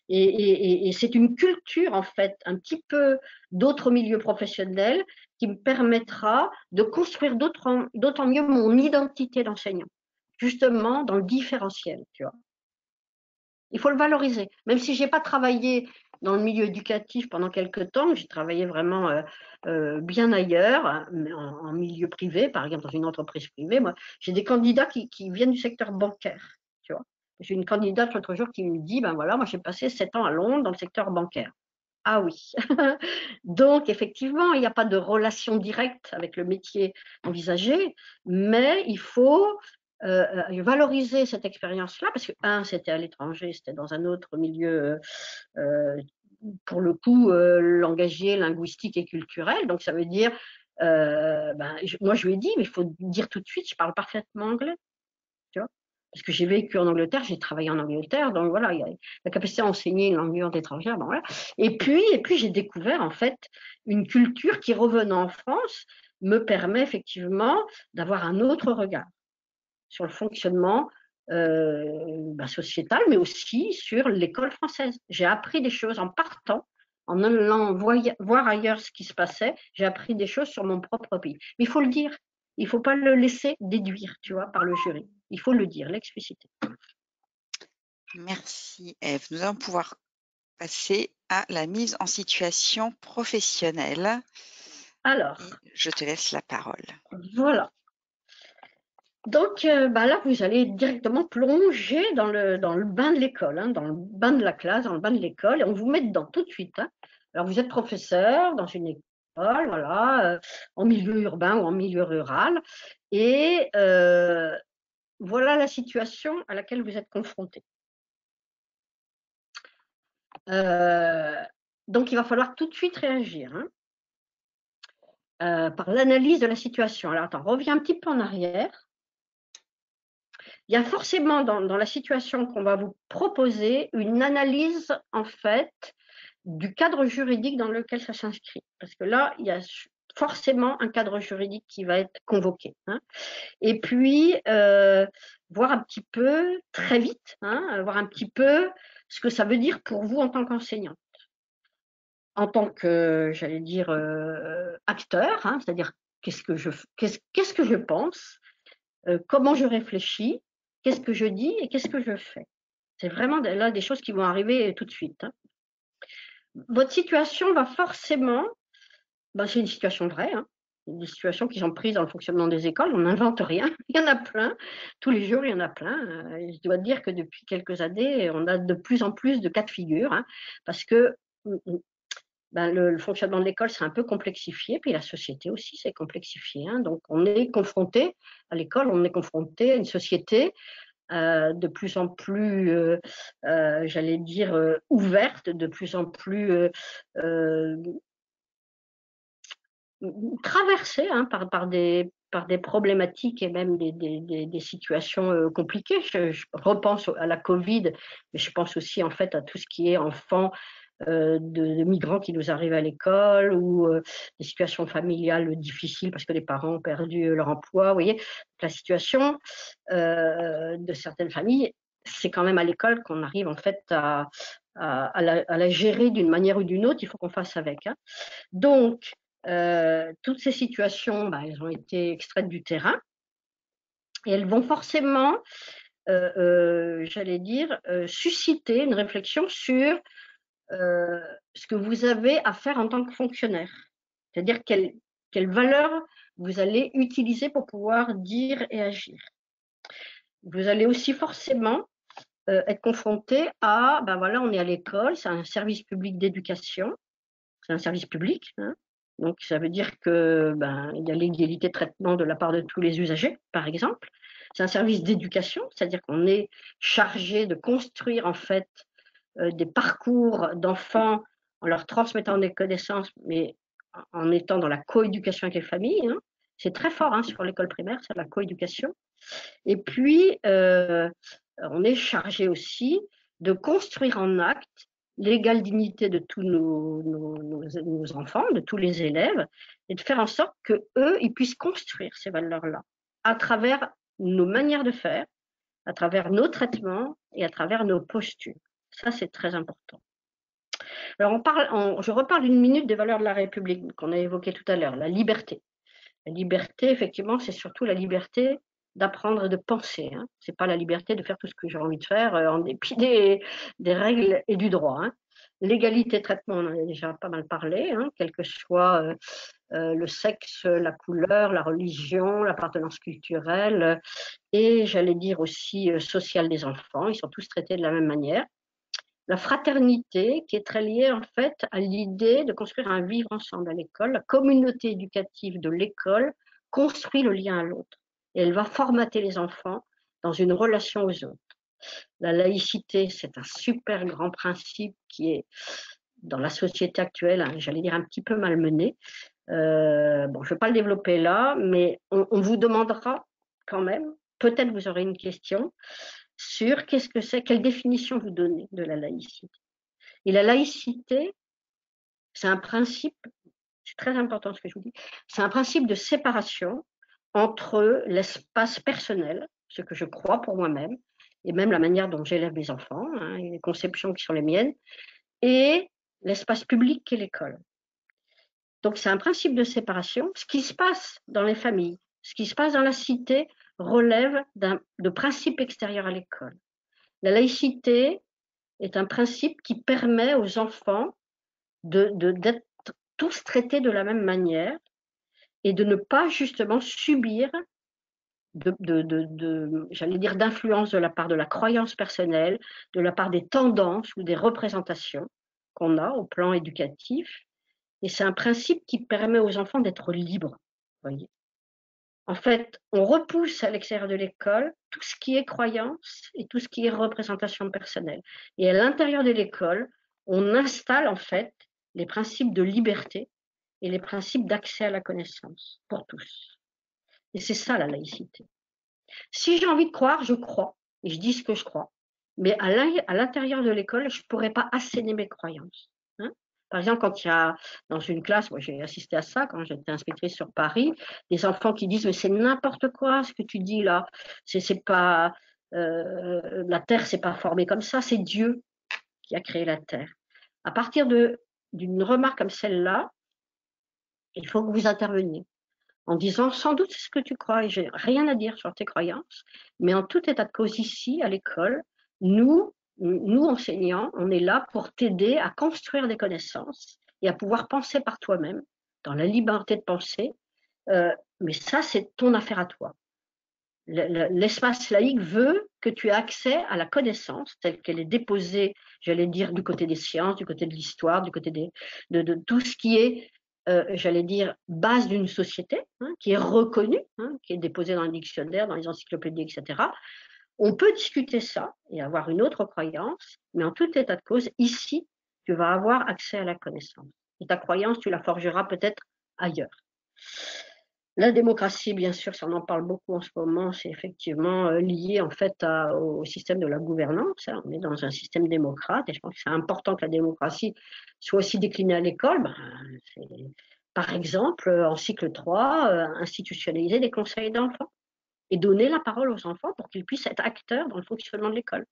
et c'est une culture en fait un petit peu d'autres milieux professionnels qui me permettra de construire d'autant mieux mon identité d'enseignant, justement dans le différentiel, tu vois. Il faut le valoriser. Même si j'ai pas travaillé dans le milieu éducatif pendant quelques temps, j'ai travaillé vraiment bien ailleurs, hein, en milieu privé, par exemple dans une entreprise privée. Moi, j'ai des candidats qui viennent du secteur bancaire, tu vois. J'ai une candidate l'autre jour qui me dit, ben voilà, moi j'ai passé 7 ans à Londres dans le secteur bancaire. Ah oui. Donc effectivement, il n'y a pas de relation directe avec le métier envisagé, mais il faut valoriser cette expérience-là, parce que, c'était à l'étranger, c'était dans un autre milieu, pour le coup, langagier, linguistique et culturel. Donc ça veut dire, moi je lui ai dit, mais il faut dire tout de suite, je parle parfaitement anglais, tu vois. Parce que j'ai vécu en Angleterre, j'ai travaillé en Angleterre, donc voilà, il y a la capacité à enseigner une langue vivante étrangère, bon voilà. Et puis j'ai découvert en fait une culture qui, revenant en France, me permet effectivement d'avoir un autre regard sur le fonctionnement sociétal, mais aussi sur l'école française. J'ai appris des choses en partant, en allant voir ailleurs ce qui se passait, j'ai appris des choses sur mon propre pays. Mais il faut le dire, il ne faut pas le laisser déduire, tu vois, par le jury. Il faut le dire, l'expliciter. Merci Ève. Nous allons pouvoir passer à la mise en situation professionnelle Alors, et je te laisse la parole. voilà. Donc là, vous allez directement plonger dans le bain de l'école, hein, dans le bain de la classe, dans le bain de l'école, et on vous met dedans tout de suite, hein. Alors, vous êtes professeur dans une école, voilà, en milieu urbain ou en milieu rural, et voilà la situation à laquelle vous êtes confronté. Euh, donc, il va falloir tout de suite réagir, hein, par l'analyse de la situation. Alors, attends, reviens un petit peu en arrière. Il y a forcément dans la situation qu'on va vous proposer une analyse, en fait, du cadre juridique dans lequel ça s'inscrit. Parce que là, il y a forcément un cadre juridique qui va être convoqué, hein. Et puis, voir un petit peu, très vite, hein, voir un petit peu ce que ça veut dire pour vous en tant qu'enseignant. En tant que, j'allais dire, acteur, hein, c'est-à-dire qu'est-ce que je pense, comment je réfléchis, qu'est-ce que je dis et qu'est-ce que je fais. C'est vraiment là des choses qui vont arriver tout de suite, hein. Votre situation va forcément, c'est une situation vraie, hein, des situations qui sont prises dans le fonctionnement des écoles, on n'invente rien, il y en a plein, tous les jours il y en a plein. Je dois dire que depuis quelques années, on a de plus en plus de cas de figure, hein, parce que le fonctionnement de l'école s'est un peu complexifié, puis la société aussi s'est complexifiée, hein. Donc on est confronté à l'école, on est confronté à une société de plus en plus, j'allais dire, ouverte, de plus en plus traversée, hein, par des problématiques et même des situations compliquées. Je repense à la Covid, mais je pense aussi en fait à tout ce qui est enfants de migrants qui nous arrivent à l'école ou des situations familiales difficiles parce que les parents ont perdu leur emploi. Vous voyez, la situation de certaines familles, c'est quand même à l'école qu'on arrive en fait à la gérer d'une manière ou d'une autre. Il faut qu'on fasse avec, hein. Donc, toutes ces situations, elles ont été extraites du terrain et elles vont forcément, j'allais dire, susciter une réflexion sur ce que vous avez à faire en tant que fonctionnaire. C'est-à-dire quelle valeur vous allez utiliser pour pouvoir dire et agir. Vous allez aussi forcément être confronté à, voilà, on est à l'école, c'est un service public d'éducation, c'est un service public, hein. Donc ça veut dire que il y a l'égalité de traitement de la part de tous les usagers, par exemple. C'est un service d'éducation, c'est-à-dire qu'on est chargé de construire en fait des parcours d'enfants en leur transmettant des connaissances, mais en étant dans la coéducation avec les familles, hein. C'est très fort, hein, sur l'école primaire, c'est la coéducation. Et puis, on est chargé aussi de construire en acte l'égale dignité de tous nos enfants, de tous les élèves, et de faire en sorte qu'eux, ils puissent construire ces valeurs-là à travers nos manières de faire, à travers nos traitements et à travers nos postures. Ça, c'est très important. Alors, je reparle une minute des valeurs de la République qu'on a évoquées tout à l'heure, la liberté. La liberté, effectivement, c'est surtout la liberté d'apprendre et de penser, hein. Ce n'est pas la liberté de faire tout ce que j'ai envie de faire en dépit des règles et du droit, hein. L'égalité de traitement, on en a déjà pas mal parlé, hein, quel que soit le sexe, la couleur, la religion, l'appartenance culturelle et j'allais dire aussi sociale des enfants. Ils sont tous traités de la même manière. La fraternité, qui est très liée en fait à l'idée de construire un vivre ensemble à l'école. La communauté éducative de l'école construit le lien à l'autre et elle va formater les enfants dans une relation aux autres. La laïcité, c'est un super grand principe qui est dans la société actuelle, hein, j'allais dire un petit peu malmené. Je ne vais pas le développer là, mais on vous demandera quand même, peut-être vous aurez une question, sur qu'est-ce que c'est, quelle définition vous donnez de la laïcité. Et la laïcité, c'est un principe, c'est très important ce que je vous dis, c'est un principe de séparation entre l'espace personnel, ce que je crois pour moi-même, et même la manière dont j'élève mes enfants, hein, et les conceptions qui sont les miennes, et l'espace public qu'est l'école. Donc c'est un principe de séparation. Ce qui se passe dans les familles, ce qui se passe dans la cité relève de principes extérieurs à l'école. La laïcité est un principe qui permet aux enfants d'être tous traités de la même manière et de ne pas justement subir j'allais dire, d'influence de la part de la croyance personnelle, de la part des tendances ou des représentations qu'on a au plan éducatif. Et c'est un principe qui permet aux enfants d'être libres, voyez. En fait, on repousse à l'extérieur de l'école tout ce qui est croyance et tout ce qui est représentation personnelle. Et à l'intérieur de l'école, on installe en fait les principes de liberté et les principes d'accès à la connaissance pour tous. Et c'est ça la laïcité. Si j'ai envie de croire, je crois et je dis ce que je crois. Mais à l'intérieur de l'école, je ne pourrais pas asséner mes croyances. Hein. Par exemple, quand il y a dans une classe, moi j'ai assisté à ça quand j'étais inspectrice sur Paris, des enfants qui disent mais c'est n'importe quoi ce que tu dis là, c'est pas la terre c'est pas formée comme ça, c'est Dieu qui a créé la terre. À partir d'une remarque comme celle-là, il faut que vous interveniez en disant sans doute c'est ce que tu crois et j'ai rien à dire sur tes croyances, mais en tout état de cause ici à l'école, nous enseignants, on est là pour t'aider à construire des connaissances et à pouvoir penser par toi-même dans la liberté de penser. Mais ça, c'est ton affaire à toi. L'espace laïque veut que tu aies accès à la connaissance telle qu'elle est déposée, j'allais dire, du côté des sciences, du côté de l'histoire, du côté de tout ce qui est, j'allais dire, base d'une société, hein, qui est reconnue, hein, qui est déposée dans le dictionnaire, dans les encyclopédies, etc. On peut discuter ça et avoir une autre croyance, mais en tout état de cause, ici, tu vas avoir accès à la connaissance. Et ta croyance, tu la forgeras peut-être ailleurs. La démocratie, bien sûr, ça on en parle beaucoup en ce moment, c'est effectivement lié en fait au système de la gouvernance. Hein. On est dans un système démocrate et je pense que c'est important que la démocratie soit aussi déclinée à l'école. Par exemple, en cycle 3, institutionnaliser des conseils d'enfants et donner la parole aux enfants pour qu'ils puissent être acteurs dans le fonctionnement de l'école.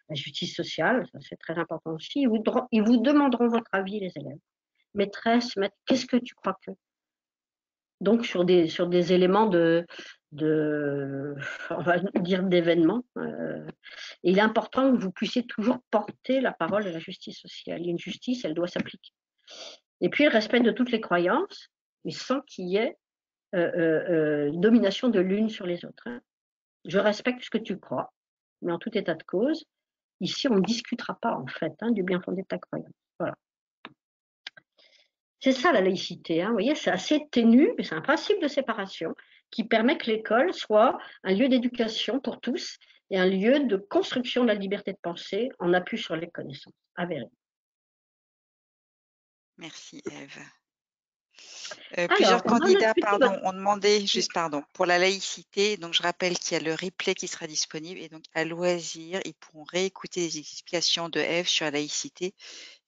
La justice sociale, ça c'est très important aussi. Ils vous demanderont votre avis, les élèves. Maîtresse, maître, qu'est-ce que tu crois que donc sur des éléments on va dire d'événements. Il est important que vous puissiez toujours porter la parole de la justice sociale. Il y a une justice, elle doit s'appliquer. Et puis le respect de toutes les croyances, mais sans qu'il y ait domination de l'une sur les autres. Hein. Je respecte ce que tu crois, mais en tout état de cause, ici on ne discutera pas en fait hein, du bien fondé de ta croyance. Voilà. C'est ça la laïcité, hein. Vous voyez, c'est assez ténu, mais c'est un principe de séparation qui permet que l'école soit un lieu d'éducation pour tous et un lieu de construction de la liberté de penser en appui sur les connaissances avérées. Merci Ève. Alors, Plusieurs on en a candidats plutôt ont demandé pour la laïcité. Donc, je rappelle qu'il y a le replay qui sera disponible et donc à loisir, ils pourront réécouter les explications de Ève sur la laïcité.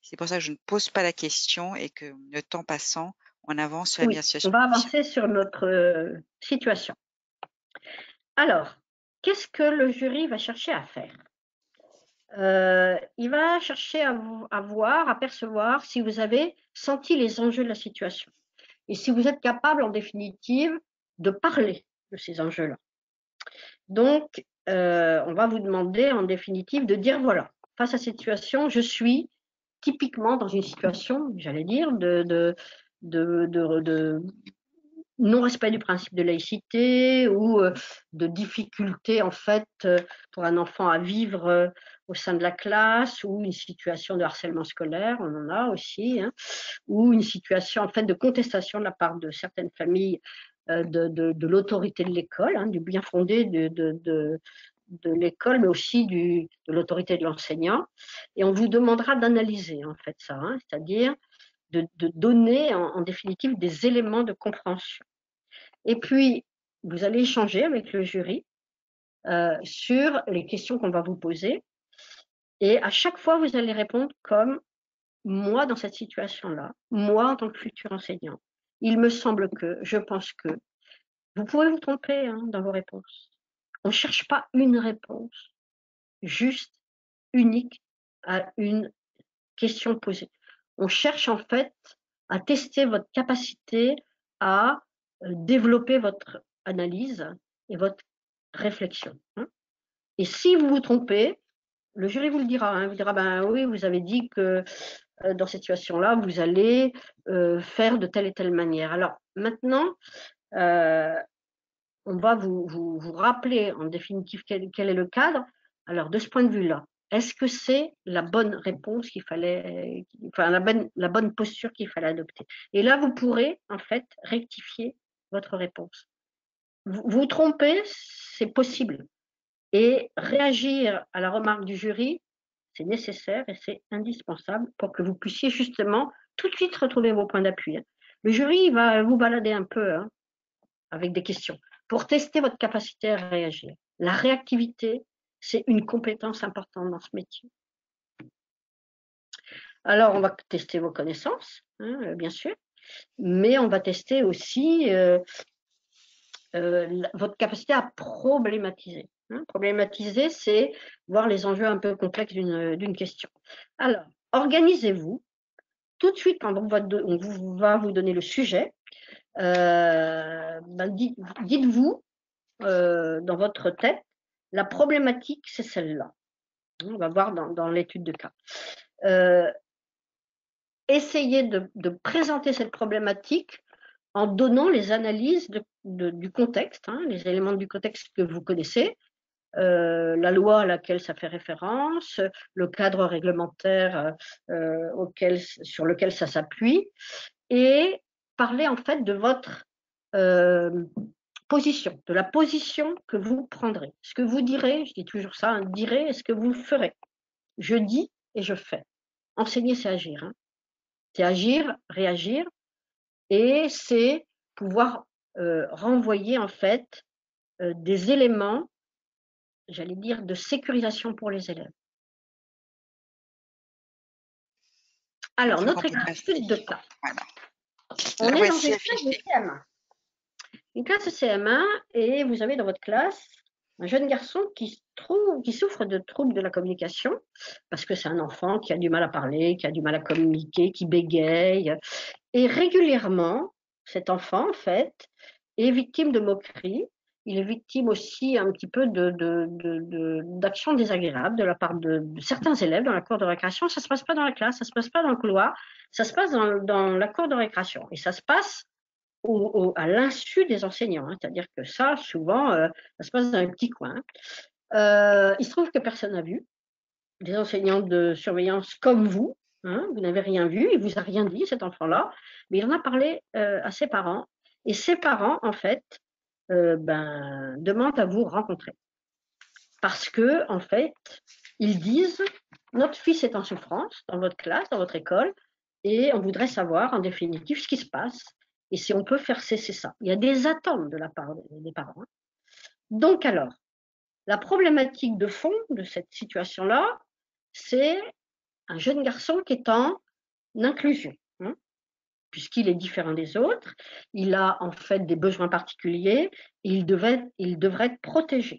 C'est pour ça que je ne pose pas la question et que le temps passant, on avance sur la Oui, on va avancer sur notre situation. Alors, qu'est-ce que le jury va chercher à faire? Il va chercher à voir, à percevoir si vous avez senti les enjeux de la situation et si vous êtes capable, en définitive, de parler de ces enjeux-là. Donc, on va vous demander, en définitive, de dire, voilà, face à cette situation, je suis typiquement dans une situation, j'allais dire, de non-respect du principe de laïcité ou de difficulté, en fait, pour un enfant à vivre au sein de la classe ou une situation de harcèlement scolaire, on en a aussi, hein, ou une situation, en fait, de contestation de la part de certaines familles de l'autorité de l'école, hein, du bien fondé de l'école, mais aussi de l'autorité de l'enseignant. Et on vous demandera d'analyser, en fait, ça, hein, c'est-à-dire de donner, en définitive, des éléments de compréhension. Et puis, vous allez échanger avec le jury sur les questions qu'on va vous poser. Et à chaque fois, vous allez répondre comme moi dans cette situation-là, moi en tant que futur enseignant. Il me semble que, je pense que. Vous pouvez vous tromper hein, dans vos réponses. On ne cherche pas une réponse juste, unique à une question posée. On cherche en fait à tester votre capacité à développer votre analyse et votre réflexion. Hein. Et si vous vous trompez, le jury vous le dira. Hein, vous dira, ben oui, vous avez dit que dans cette situation-là, vous allez faire de telle et telle manière. Alors maintenant, on va vous rappeler en définitive quel est le cadre. Alors, de ce point de vue-là, est-ce que c'est la bonne réponse qu'il fallait, enfin la bonne posture qu'il fallait adopter? Et là, vous pourrez en fait rectifier votre réponse. Vous trompez, c'est possible. Et réagir à la remarque du jury, c'est nécessaire et c'est indispensable pour que vous puissiez justement tout de suite retrouver vos points d'appui. Le jury va vous balader un peu avec des questions pour tester votre capacité à réagir. La réactivité, c'est une compétence importante dans ce métier. Alors, on va tester vos connaissances, bien sûr, mais on va tester aussi votre capacité à problématiser. Problématiser, c'est voir les enjeux un peu complexes d'une question. Alors, organisez-vous. Tout de suite, quand on va vous donner le sujet, dites-vous dans votre tête, la problématique, c'est celle-là. On va voir dans l'étude de cas. Essayez de présenter cette problématique en donnant les analyses du contexte, les éléments du contexte que vous connaissez, la loi à laquelle ça fait référence, le cadre réglementaire sur lequel ça s'appuie, et parler en fait de votre position, de la position que vous prendrez. Ce que vous direz, je dis toujours ça, direz et ce que vous ferez. Je dis et je fais. Enseigner, c'est agir. C'est agir, réagir, et c'est pouvoir renvoyer en fait des éléments, j'allais dire, de sécurisation pour les élèves. Alors, notre étude de cas. Voilà. On est dans une classe de CM1. Une classe de CM1, et vous avez dans votre classe un jeune garçon qui souffre de troubles de la communication, parce que c'est un enfant qui a du mal à parler, qui a du mal à communiquer, qui bégaye. Et régulièrement, cet enfant, en fait, est victime de moqueries. Il est victime aussi un petit peu d'actions désagréables de la part de certains élèves dans la cour de récréation. Ça ne se passe pas dans la classe, ça ne se passe pas dans le couloir, ça se passe dans la cour de récréation. Et ça se passe à l'insu des enseignants. C'est-à-dire que ça, souvent, ça se passe dans un petit coin. Il se trouve que personne n'a vu. Des enseignants de surveillance comme vous, vous n'avez rien vu, il ne vous a rien dit, cet enfant-là, mais il en a parlé à ses parents. Et ses parents, en fait, demandent à vous rencontrer. Parce que, en fait, ils disent, notre fils est en souffrance dans votre classe, dans votre école, et on voudrait savoir, en définitive, ce qui se passe et si on peut faire cesser ça. Il y a des attentes de la part des parents. Donc alors, la problématique de fond de cette situation-là, c'est un jeune garçon qui est en inclusion, puisqu'il est différent des autres, il a en fait des besoins particuliers, il devrait être protégé.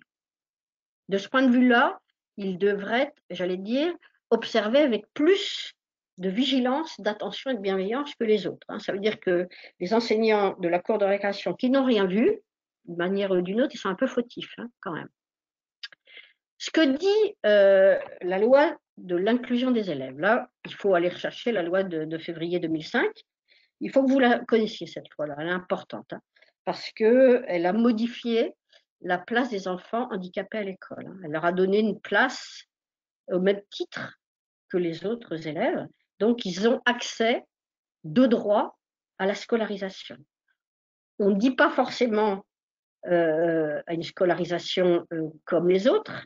De ce point de vue-là, il devrait, j'allais dire, observer avec plus de vigilance, d'attention et de bienveillance que les autres. Ça veut dire que les enseignants de la cour de récréation qui n'ont rien vu, d'une manière ou d'une autre, ils sont un peu fautifs quand même. Ce que dit la loi de l'inclusion des élèves, là, il faut aller rechercher la loi de février 2005. Il faut que vous la connaissiez, cette loi-là, elle est importante, parce qu'elle a modifié la place des enfants handicapés à l'école. Elle leur a donné une place au même titre que les autres élèves. Donc, ils ont accès de droit à la scolarisation. On ne dit pas forcément à une scolarisation comme les autres,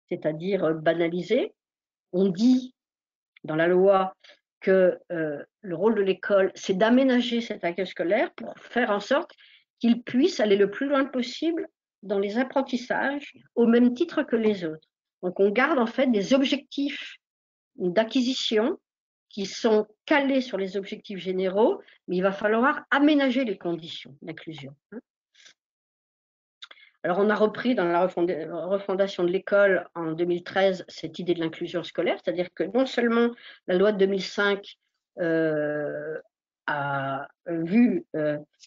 c'est-à-dire banalisée. On dit dans la loi que le rôle de l'école, c'est d'aménager cet accueil scolaire pour faire en sorte qu'il puisse aller le plus loin possible dans les apprentissages au même titre que les autres. Donc, on garde en fait des objectifs d'acquisition qui sont calés sur les objectifs généraux, mais il va falloir aménager les conditions d'inclusion. Alors, on a repris dans la refondation de l'école en 2013 cette idée de l'inclusion scolaire, c'est-à-dire que non seulement la loi de 2005 a vu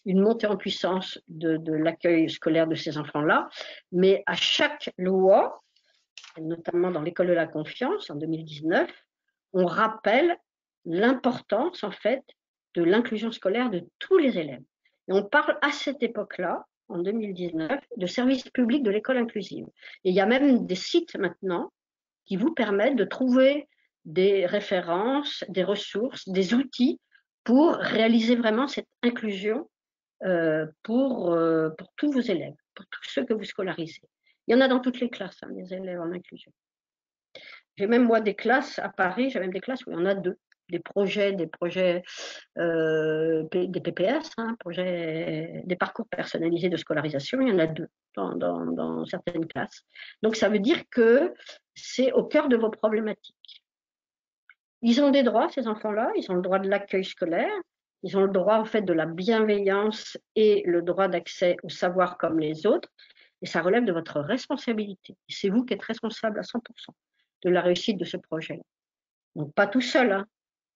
une montée en puissance de l'accueil scolaire de ces enfants-là, mais à chaque loi, notamment dans l'école de la confiance en 2019, on rappelle l'importance en fait de l'inclusion scolaire de tous les élèves. Et on parle à cette époque-là en 2019, de service public de l'école inclusive. Et il y a même des sites maintenant qui vous permettent de trouver des références, des ressources, des outils pour réaliser vraiment cette inclusion pour tous vos élèves, pour tous ceux que vous scolarisez. Il y en a dans toutes les classes, hein, des élèves en inclusion. J'ai même moi des classes à Paris, j'ai même des classes où il y en a deux, des projets des PPS, hein, des parcours personnalisés de scolarisation, il y en a deux dans certaines classes. Donc ça veut dire que c'est au cœur de vos problématiques. Ils ont des droits, ces enfants-là, ils ont le droit de l'accueil scolaire, ils ont le droit en fait de la bienveillance et le droit d'accès au savoir comme les autres, et ça relève de votre responsabilité. C'est vous qui êtes responsable à 100% de la réussite de ce projet. Donc pas tout seul, hein.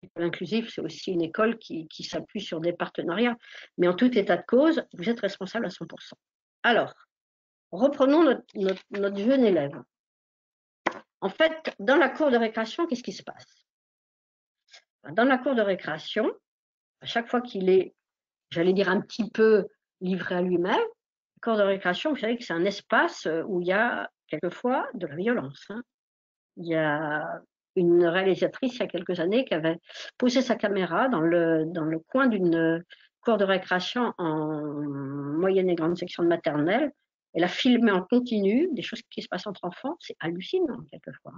L'école inclusive, c'est aussi une école qui s'appuie sur des partenariats, mais en tout état de cause, vous êtes responsable à 100%. Alors, reprenons notre jeune élève. En fait, dans la cour de récréation, qu'est-ce qui se passe? Dans la cour de récréation, à chaque fois qu'il est, j'allais dire, un petit peu livré à lui-même, la cour de récréation, vous savez que c'est un espace où il y a quelquefois de la violence, hein. Il y a une réalisatrice, il y a quelques années, qui avait posé sa caméra dans le coin d'une cour de récréation en moyenne et grande section de maternelle. Elle a filmé en continu des choses qui se passent entre enfants. C'est hallucinant, quelquefois.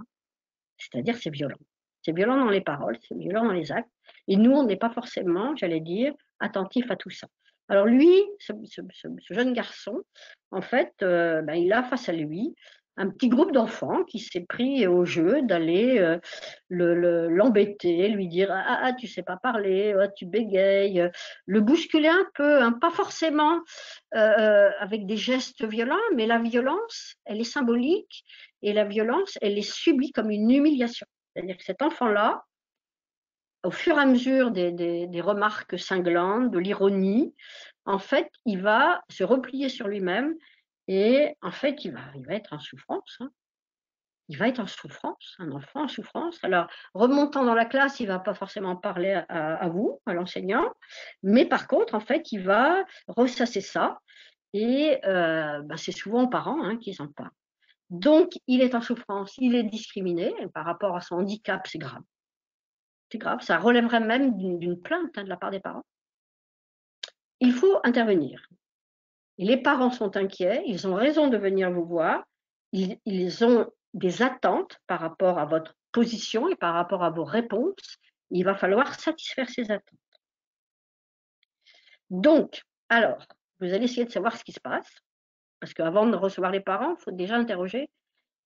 C'est-à-dire, c'est violent. C'est violent dans les paroles, c'est violent dans les actes. Et nous, on n'est pas forcément, j'allais dire, attentifs à tout ça. Alors lui, ce jeune garçon, en fait, il a face à lui un petit groupe d'enfants qui s'est pris au jeu d'aller l'embêter, lui dire ah, tu sais pas parler, ah, tu bégayes, le bousculer un peu, hein, pas forcément avec des gestes violents, mais la violence, elle est symbolique et la violence, elle est subie comme une humiliation. C'est-à-dire que cet enfant-là, au fur et à mesure des remarques cinglantes, de l'ironie, en fait, il va se replier sur lui-même et en fait, il va être en souffrance, hein. Il va être en souffrance, un enfant en souffrance. Alors, remontant dans la classe, il ne va pas forcément parler à vous, à l'enseignant, mais par contre, en fait, il va ressasser ça et c'est souvent aux parents, hein, qui en parlent. Donc, il est en souffrance, il est discriminé par rapport à son handicap, c'est grave. C'est grave, ça relèverait même d'une plainte, hein, de la part des parents. Il faut intervenir. Et les parents sont inquiets, ils ont raison de venir vous voir, ils ont des attentes par rapport à votre position et par rapport à vos réponses. Il va falloir satisfaire ces attentes. Donc, alors, vous allez essayer de savoir ce qui se passe, parce qu'avant de recevoir les parents, il faut déjà interroger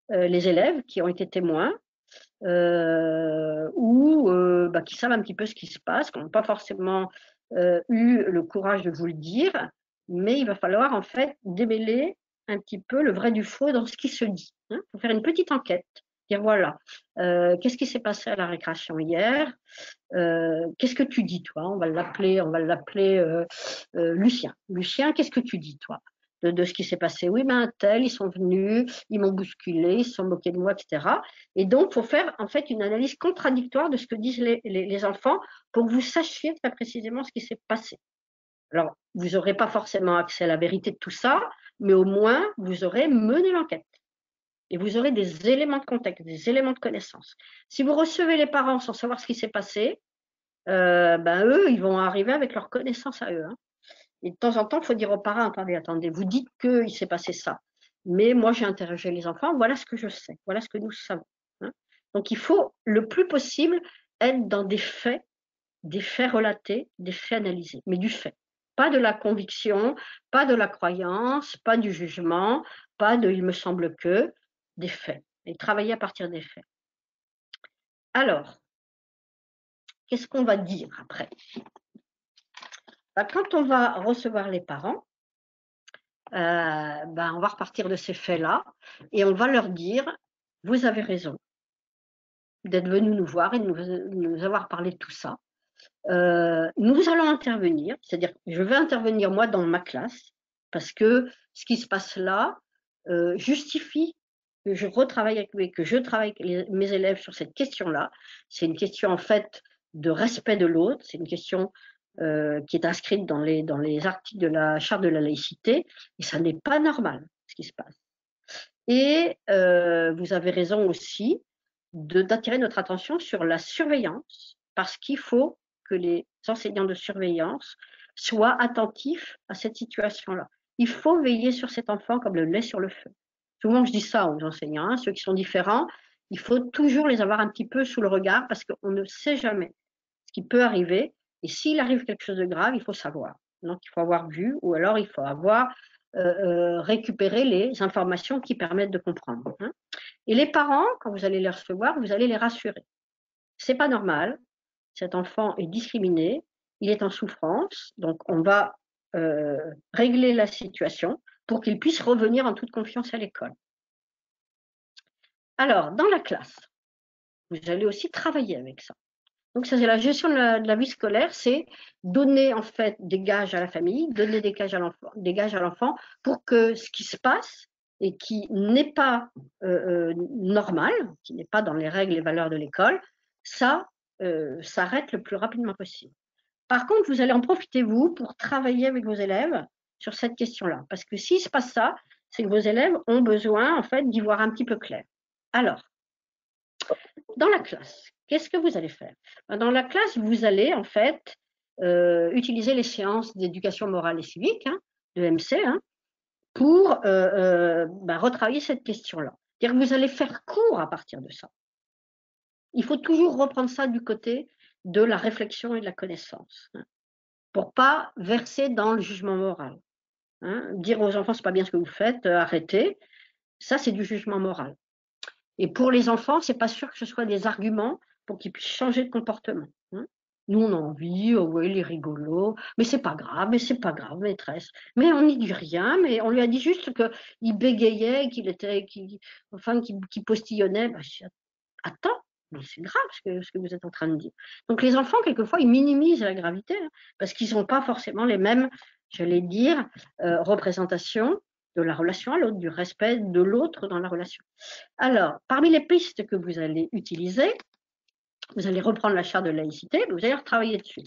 les élèves qui ont été témoins ou qui savent un petit peu ce qui se passe, qui n'ont pas forcément eu le courage de vous le dire, mais il va falloir en fait démêler un petit peu le vrai du faux dans ce qui se dit. Il faut faire une petite enquête, dire voilà, qu'est-ce qui s'est passé à la récréation hier, qu'est-ce que tu dis toi, on va l'appeler Lucien. Lucien, qu'est-ce que tu dis toi de ce qui s'est passé? Oui, mais un tel, ils sont venus, ils m'ont bousculé, ils se sont moqués de moi, etc. Et donc, il faut faire en fait une analyse contradictoire de ce que disent les enfants pour que vous sachiez très précisément ce qui s'est passé. Alors, vous n'aurez pas forcément accès à la vérité de tout ça, mais au moins, vous aurez mené l'enquête. Et vous aurez des éléments de contexte, des éléments de connaissance. Si vous recevez les parents sans savoir ce qui s'est passé, eux, ils vont arriver avec leur connaissance à eux, hein. Et de temps en temps, il faut dire aux parents, attendez, vous dites qu'il s'est passé ça. Mais moi, j'ai interrogé les enfants, voilà ce que je sais, voilà ce que nous savons, hein. Donc, il faut le plus possible être dans des faits relatés, des faits analysés, mais du fait. Pas de la conviction, pas de la croyance, pas du jugement, pas de il me semble que, des faits. Et travailler à partir des faits. Alors, qu'est-ce qu'on va dire après? Quand on va recevoir les parents, on va repartir de ces faits-là et on va leur dire, vous avez raison d'être venus nous voir et de nous avoir parlé de tout ça. Nous allons intervenir, c'est-à-dire je vais intervenir moi dans ma classe parce que ce qui se passe là justifie que je retravaille que je travaille avec mes élèves sur cette question-là. C'est une question en fait de respect de l'autre, c'est une question qui est inscrite dans les articles de la Charte de la laïcité, et ça n'est pas normal ce qui se passe. Et vous avez raison aussi d'attirer notre attention sur la surveillance, parce qu'il faut que les enseignants de surveillance soient attentifs à cette situation-là. Il faut veiller sur cet enfant comme le lait sur le feu. Souvent, je dis ça aux enseignants, hein, ceux qui sont différents, il faut toujours les avoir un petit peu sous le regard parce qu'on ne sait jamais ce qui peut arriver. Et s'il arrive quelque chose de grave, il faut savoir. Donc, il faut avoir vu ou alors il faut avoir récupéré les informations qui permettent de comprendre. Hein. Et les parents, quand vous allez les recevoir, vous allez les rassurer. C'est pas normal. Cet enfant est discriminé, il est en souffrance, donc on va régler la situation pour qu'il puisse revenir en toute confiance à l'école. Alors, dans la classe, vous allez aussi travailler avec ça. Donc, ça, c'est la gestion de la vie scolaire, c'est donner en fait des gages à la famille, donner des gages à l'enfant pour que ce qui se passe et qui n'est pas normal, qui n'est pas dans les règles et valeurs de l'école, ça s'arrête le plus rapidement possible. Par contre, vous allez en profiter, vous, pour travailler avec vos élèves sur cette question-là. Parce que s'il se passe ça, c'est que vos élèves ont besoin, en fait, d'y voir un petit peu clair. Alors, dans la classe, qu'est-ce que vous allez faire? Dans la classe, vous allez, en fait, utiliser les séances d'éducation morale et civique, hein, de MC, hein, pour retravailler cette question-là. C'est-à-dire que vous allez faire cours à partir de ça. Il faut toujours reprendre ça du côté de la réflexion et de la connaissance, hein, pour pas verser dans le jugement moral. Hein. Dire aux enfants, c'est pas bien ce que vous faites, arrêtez, ça c'est du jugement moral. Et pour les enfants, c'est pas sûr que ce soit des arguments pour qu'ils puissent changer de comportement. Hein. Nous, on a envie, oh ouais, il est rigolo, mais c'est pas grave, maîtresse. Mais on n'y dit rien, mais on lui a dit juste qu'il bégayait, qu'il postillonnait. Bah, attends, mais c'est grave ce que vous êtes en train de dire. Donc les enfants, quelquefois, ils minimisent la gravité, hein, parce qu'ils n'ont pas forcément les mêmes, j'allais dire, représentations de la relation à l'autre, du respect de l'autre dans la relation. Alors, parmi les pistes que vous allez utiliser, vous allez reprendre la charte de laïcité, vous allez retravailler dessus.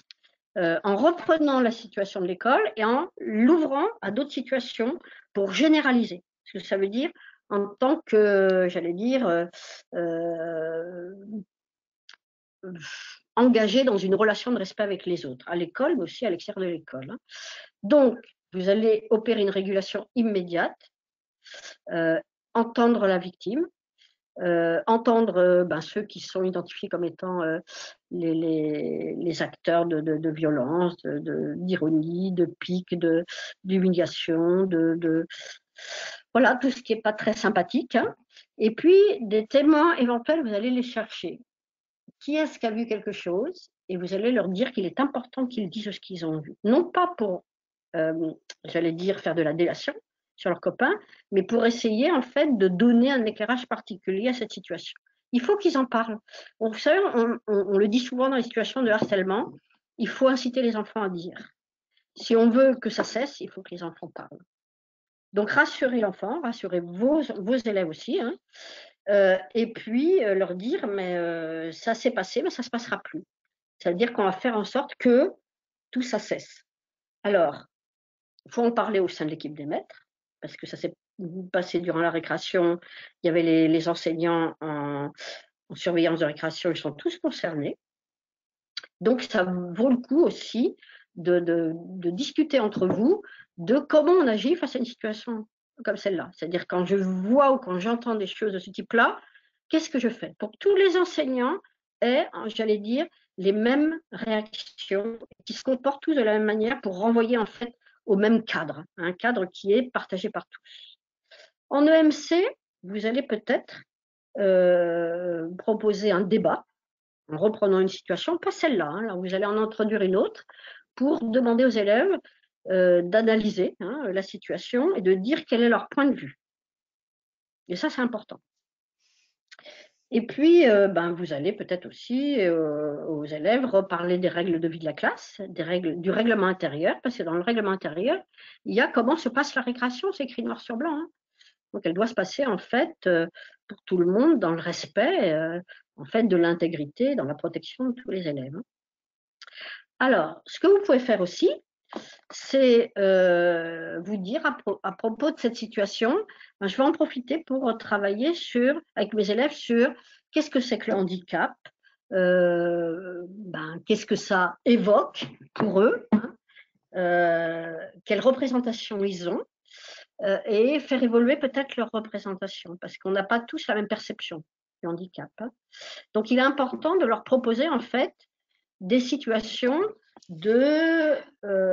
En reprenant la situation de l'école et en l'ouvrant à d'autres situations pour généraliser. Ce que ça veut dire en tant que, j'allais dire, engagé dans une relation de respect avec les autres, à l'école, mais aussi à l'extérieur de l'école. Hein. Donc, vous allez opérer une régulation immédiate, entendre la victime, entendre ceux qui sont identifiés comme étant les acteurs de violence, d'ironie, de pique, d'humiliation, voilà, tout ce qui n'est pas très sympathique. Hein. Et puis, des témoins éventuels, vous allez les chercher. Qui est-ce qui a vu quelque chose? Et vous allez leur dire qu'il est important qu'ils disent ce qu'ils ont vu. Non pas pour, j'allais dire, faire de la délation sur leurs copains, mais pour essayer en fait de donner un éclairage particulier à cette situation. Il faut qu'ils en parlent. Vous savez, on le dit souvent dans les situations de harcèlement, il faut inciter les enfants à dire. Si on veut que ça cesse, il faut que les enfants parlent. Donc rassurez l'enfant, rassurez vos élèves aussi, hein, et puis leur dire, mais ça s'est passé, mais ça ne se passera plus. C'est-à-dire qu'on va faire en sorte que tout ça cesse. Alors, il faut en parler au sein de l'équipe des maîtres, parce que ça s'est passé durant la récréation. Il y avait les enseignants en surveillance de récréation, ils sont tous concernés. Donc, ça vaut le coup aussi de discuter entre vous de comment on agit face à une situation comme celle-là. C'est-à-dire quand je vois ou quand j'entends des choses de ce type-là, qu'est-ce que je fais? Pour que tous les enseignants aient, j'allais dire, les mêmes réactions, qui se comportent tous de la même manière pour renvoyer en fait au même cadre, un cadre qui est partagé par tous. En EMC, vous allez peut-être proposer un débat en reprenant une situation, pas celle-là, hein, là vous allez en introduire une autre, pour demander aux élèves d'analyser la situation et de dire quel est leur point de vue. Et ça, c'est important. Et puis, vous allez peut-être aussi aux élèves reparler des règles de vie de la classe, du règlement intérieur, parce que dans le règlement intérieur, il y a comment se passe la récréation, c'est écrit noir sur blanc. Hein. Donc, elle doit se passer en fait pour tout le monde dans le respect en fait de l'intégrité, dans la protection de tous les élèves. Hein. Alors, ce que vous pouvez faire aussi, c'est vous dire à propos de cette situation, ben, je vais en profiter pour travailler avec mes élèves sur qu'est-ce que c'est que le handicap, ben, qu'est-ce que ça évoque pour eux, hein, quelle représentation ils ont, et faire évoluer peut-être leur représentation, parce qu'on n'a pas tous la même perception du handicap, hein. Donc, il est important de leur proposer en fait des situations de,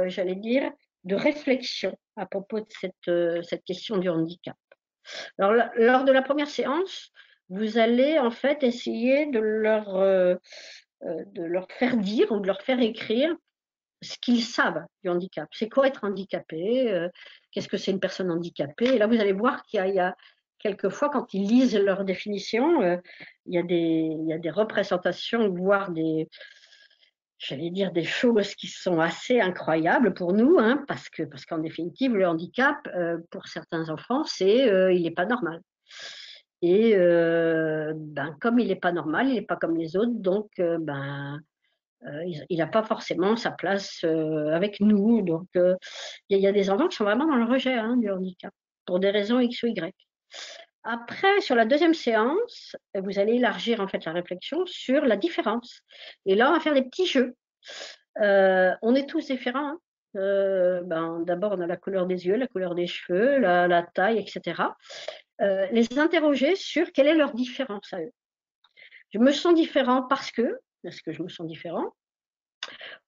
j'allais dire, de réflexion à propos de cette question du handicap. Alors, lors de la première séance, vous allez en fait essayer de leur faire dire ou de leur faire écrire ce qu'ils savent du handicap. C'est quoi être handicapé? Qu'est-ce que c'est une personne handicapée? Et là, vous allez voir qu'il y a quelquefois, quand ils lisent leur définition, il y a des représentations, voire j'allais dire des choses qui sont assez incroyables pour nous, hein, parce qu'en définitive, le handicap, pour certains enfants, il n'est pas normal. Et ben, comme il n'est pas normal, il n'est pas comme les autres, donc ben, il n'a pas forcément sa place avec nous. Donc, il y a des enfants qui sont vraiment dans le rejet, hein, du handicap, pour des raisons X ou Y. Après, sur la deuxième séance, vous allez élargir en fait la réflexion sur la différence. Et là, on va faire des petits jeux. On est tous différents, hein. Ben, d'abord, on a la couleur des yeux, la couleur des cheveux, la taille, etc. Les interroger sur quelle est leur différence à eux. Je me sens différent est-ce que je me sens différent,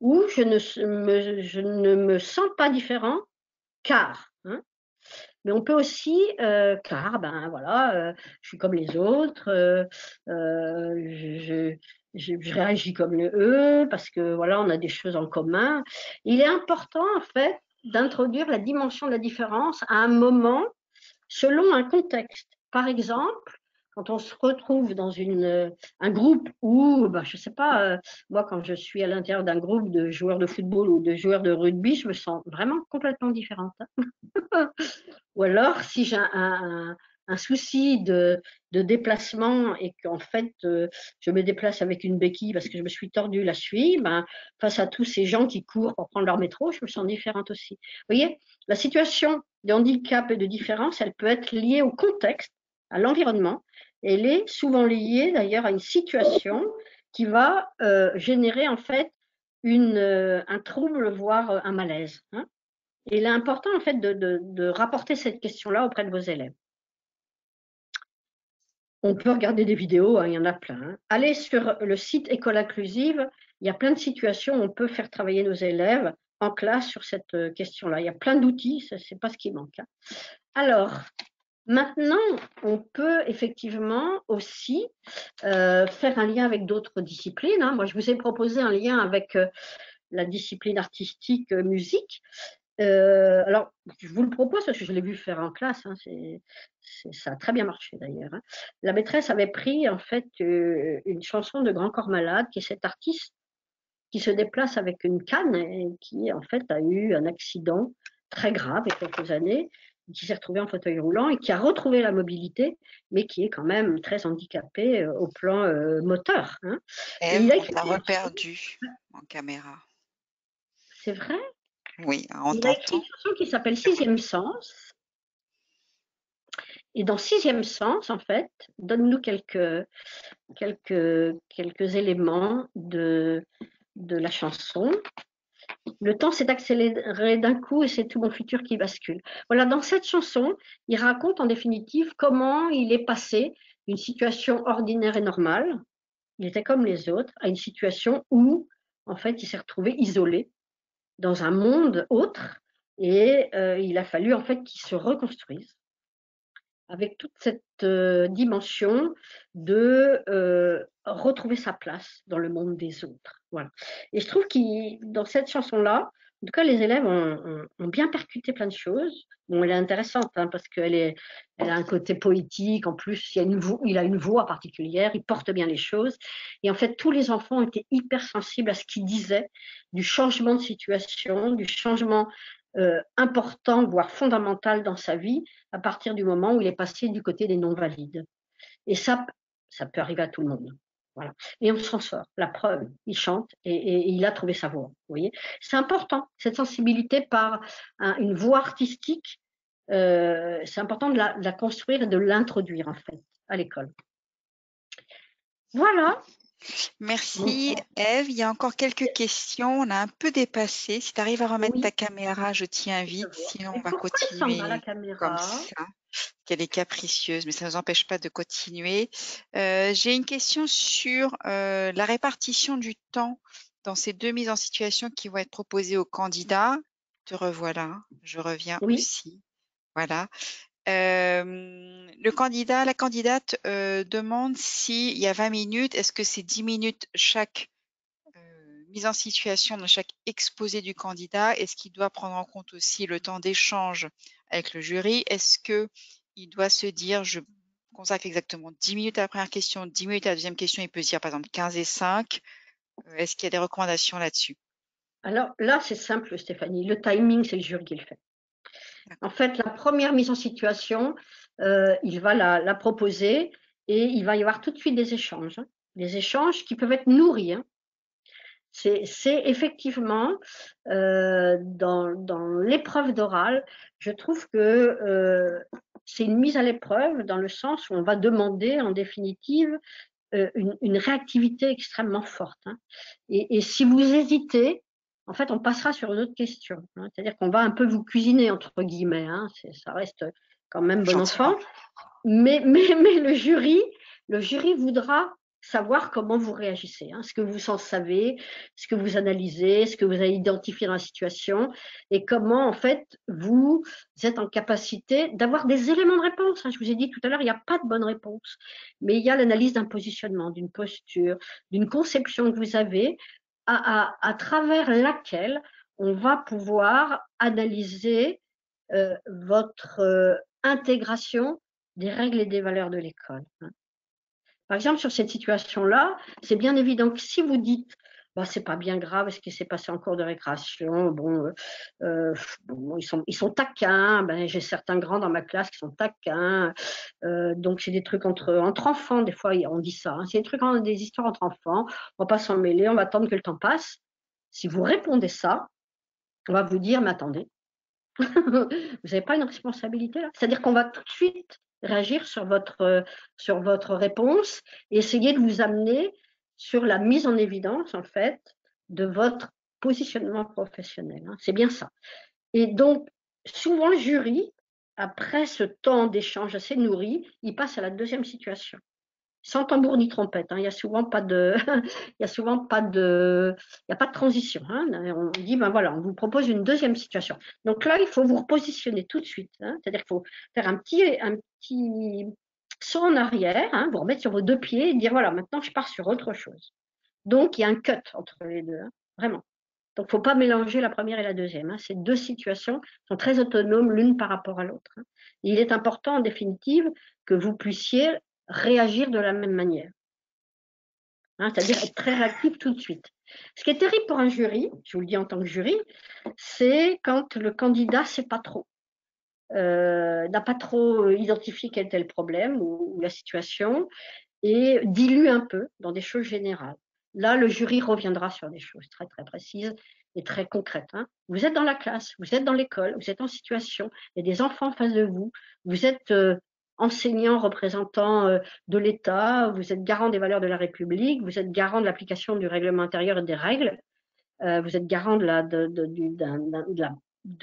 ou je ne me sens pas différent car, hein. Mais on peut aussi, car, ben voilà, je suis comme les autres, je, je réagis comme eux, parce que voilà, on a des choses en commun. Il est important, en fait, d'introduire la dimension de la différence à un moment selon un contexte. Par exemple, quand on se retrouve dans un groupe où, ben, je ne sais pas, moi quand je suis à l'intérieur d'un groupe de joueurs de football ou de joueurs de rugby, je me sens vraiment complètement différente, hein. Ou alors, si j'ai un souci de déplacement et qu'en fait, je me déplace avec une béquille parce que je me suis tordu la cheville, ben, face à tous ces gens qui courent pour prendre leur métro, je me sens différente aussi. Vous voyez, la situation de handicap et de différence, elle peut être liée au contexte, à l'environnement. Elle est souvent liée d'ailleurs à une situation qui va générer en fait un trouble, voire un malaise, hein. Et il est important en fait de rapporter cette question-là auprès de vos élèves. On peut regarder des vidéos, hein, il y en a plein, hein. Allez sur le site École inclusive, il y a plein de situations où on peut faire travailler nos élèves en classe sur cette question-là. Il y a plein d'outils, ce n'est pas ce qui manque, hein. Alors, maintenant, on peut effectivement aussi faire un lien avec d'autres disciplines, hein. Moi, je vous ai proposé un lien avec la discipline artistique musique. Alors, je vous le propose parce que je l'ai vu faire en classe, hein, ça a très bien marché d'ailleurs, hein. La maîtresse avait pris en fait une chanson de Grand Corps Malade, qui est cet artiste qui se déplace avec une canne et qui en fait a eu un accident très grave il y a quelques années, qui s'est retrouvé en fauteuil roulant et qui a retrouvé la mobilité, mais qui est quand même très handicapé au plan moteur, hein. Et Ève, il a on écrit t'a une chanson, reperdu en caméra. c'est vrai, Oui, on il a écrit une t'entend. chanson qui s'appelle Sixième Sens. Et dans Sixième Sens, en fait, donne-nous quelques éléments de la chanson. Le temps s'est accéléré d'un coup et c'est tout mon futur qui bascule. Voilà, dans cette chanson, il raconte en définitive comment il est passé d'une situation ordinaire et normale, il était comme les autres, à une situation où, en fait, il s'est retrouvé isolé dans un monde autre et il a fallu, en fait, qu'il se reconstruise avec toute cette dimension de retrouver sa place dans le monde des autres. Voilà. Et je trouve que dans cette chanson-là, en tout cas, les élèves ont bien percuté plein de choses. Bon, elle est intéressante, hein, parce elle a un côté poétique. En plus, il a une voix particulière, il porte bien les choses. Et en fait, tous les enfants ont été hyper sensibles à ce qu'il disait, du changement de situation, du changement important, voire fondamental dans sa vie, à partir du moment où il est passé du côté des non-valides. Et ça peut arriver à tout le monde. Voilà. Et on s'en sort. La preuve, il chante et il a trouvé sa voix. Vous voyez, c'est important cette sensibilité par une voix artistique. C'est important de la construire et de l'introduire en fait à l'école. Voilà. Bon, Merci Ève. Il y a encore quelques questions. On a un peu dépassé. Si tu arrives à remettre ta oui, caméra, je t'y je invite. vois. Sinon, Mais on va pourquoi il s'en va la continuer comme caméra? ça. Qu'elle est capricieuse, mais ça ne nous empêche pas de continuer. J'ai une question sur la répartition du temps dans ces deux mises en situation qui vont être proposées aux candidats. Te revoilà, je reviens Oui. aussi. Voilà. Le candidat, la candidate demande s'il y a 20 minutes, est-ce que c'est 10 minutes chaque mise en situation dans chaque exposé du candidat? Est-ce qu'il doit prendre en compte aussi le temps d'échange avec le jury? Est-ce qu'il doit se dire, je consacre exactement 10 minutes à la première question, 10 minutes à la deuxième question, il peut se dire par exemple 15 et 5. Est-ce qu'il y a des recommandations là-dessus? Alors là, c'est simple, Stéphanie. Le timing, c'est le jury qui le fait. En D'accord. fait, la première mise en situation, il va la proposer et il va y avoir tout de suite des échanges, hein. Des échanges qui peuvent être nourris, hein. C'est effectivement, dans l'épreuve d'oral, je trouve que, c'est une mise à l'épreuve dans le sens où on va demander en définitive, une réactivité extrêmement forte, hein. Et si vous hésitez, en fait, on passera sur une autre question, hein. C'est-à-dire qu'on va un peu vous «cuisiner» entre guillemets, hein. Ça reste quand même bon Gentiment. enfant. Mais le jury voudra savoir comment vous réagissez, hein, ce que vous en savez, ce que vous analysez, ce que vous avez identifié dans la situation et comment en fait vous êtes en capacité d'avoir des éléments de réponse, hein. Je vous ai dit tout à l'heure, il n'y a pas de bonne réponse, mais il y a l'analyse d'un positionnement, d'une posture, d'une conception que vous avez à travers laquelle on va pouvoir analyser votre intégration des règles et des valeurs de l'école, hein. Par exemple, sur cette situation-là, c'est bien évident que si vous dites bah, c'est pas bien grave ce qui s'est passé en cours de récréation, bon, ils sont taquins, ben, j'ai certains grands dans ma classe qui sont taquins, donc c'est des trucs entre enfants, des fois on dit ça, hein, c'est des trucs, des histoires entre enfants, on va pas s'en mêler, on va attendre que le temps passe. Si vous répondez ça, on va vous dire, mais attendez, vous n'avez pas une responsabilité là? C'est-à-dire qu'on va tout de suite réagir sur votre réponse et essayer de vous amener sur la mise en évidence, en fait, de votre positionnement professionnel, hein. C'est bien ça. Et donc, souvent le jury, après ce temps d'échange assez nourri, il passe à la deuxième situation. Sans tambour ni trompette, hein. Il y a souvent pas de, il y a souvent pas de, il y a pas de transition, hein. On dit ben voilà, on vous propose une deuxième situation. Donc là, il faut vous repositionner tout de suite, hein. C'est-à-dire qu'il faut faire un petit saut en arrière, hein, vous remettre sur vos deux pieds et dire voilà, maintenant je pars sur autre chose. Donc il y a un cut entre les deux, hein, vraiment. Donc faut pas mélanger la première et la deuxième, hein. Ces deux situations sont très autonomes l'une par rapport à l'autre, hein. Et il est important en définitive que vous puissiez réagir de la même manière, hein, c'est-à-dire être très réactif tout de suite. Ce qui est terrible pour un jury, je vous le dis en tant que jury, c'est quand le candidat ne sait pas trop, n'a pas trop identifié quel était le problème ou la situation et dilue un peu dans des choses générales. Là, le jury reviendra sur des choses très très précises et très concrètes, hein. Vous êtes dans la classe, vous êtes dans l'école, vous êtes en situation, il y a des enfants en face de vous, vous êtes enseignant, représentant de l'État, vous êtes garant des valeurs de la République, vous êtes garant de l'application du règlement intérieur et des règles, vous êtes garant de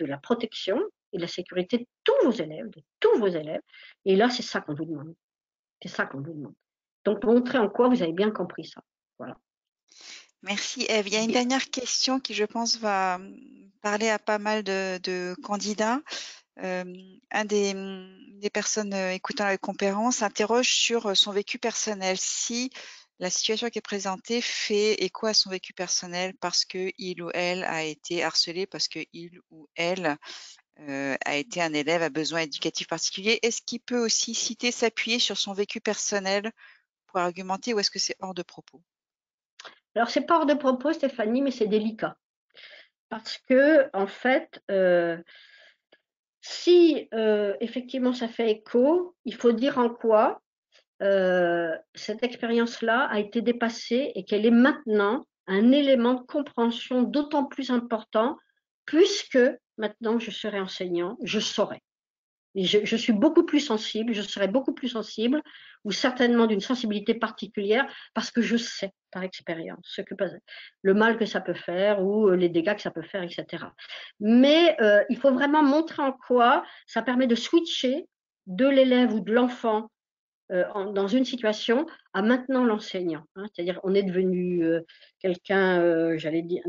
la protection et de la sécurité de tous vos élèves. Et là, c'est ça qu'on vous demande. C'est ça qu'on vous demande. Donc, montrer en quoi vous avez bien compris ça. Voilà. Merci Ève. Il y a une dernière question qui, je pense, va parler à pas mal de candidats. Un des personnes écoutant la conférence s'interroge sur son vécu personnel. Si la situation qui est présentée fait écho à son vécu personnel parce que il ou elle a été harcelé, parce que il ou elle a été un élève à besoin éducatif particulier, est-ce qu'il peut aussi citer, s'appuyer sur son vécu personnel pour argumenter ou est-ce que c'est hors de propos? Alors, c'est pas hors de propos, Stéphanie, mais c'est délicat. Parce que, en fait, si effectivement ça fait écho, il faut dire en quoi. cette expérience-là a été dépassée et qu'elle est maintenant un élément de compréhension d'autant plus important puisque maintenant je serai enseignant, je saurai. Et je suis beaucoup plus sensible, je serai beaucoup plus sensible, ou certainement d'une sensibilité particulière, parce que je sais par expérience le mal que ça peut faire ou les dégâts que ça peut faire, etc. Mais il faut vraiment montrer en quoi ça permet de switcher de l'élève ou de l'enfant dans une situation à maintenant l'enseignant. Hein. C'est-à-dire on est devenu quelqu'un, j'allais dire,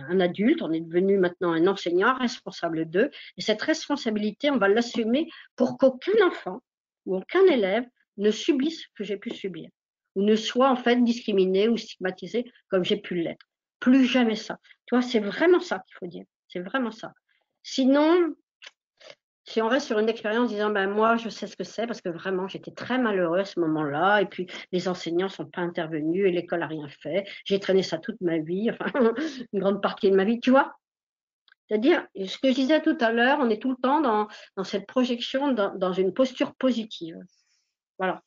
un adulte, on est devenu maintenant un enseignant responsable d'eux. Et cette responsabilité, on va l'assumer pour qu'aucun enfant ou aucun élève ne subisse ce que j'ai pu subir ou ne soit en fait discriminé ou stigmatisé comme j'ai pu l'être. Plus jamais ça. Tu vois, c'est vraiment ça qu'il faut dire. C'est vraiment ça. Sinon, si on reste sur une expérience disant ben moi je sais ce que c'est parce que vraiment j'étais très malheureuse à ce moment-là et puis les enseignants sont pas intervenus et l'école a rien fait. J'ai traîné ça toute ma vie, enfin une grande partie de ma vie, tu vois. C'est-à-dire ce que je disais tout à l'heure, on est tout le temps dans cette projection, dans une posture positive. Voilà.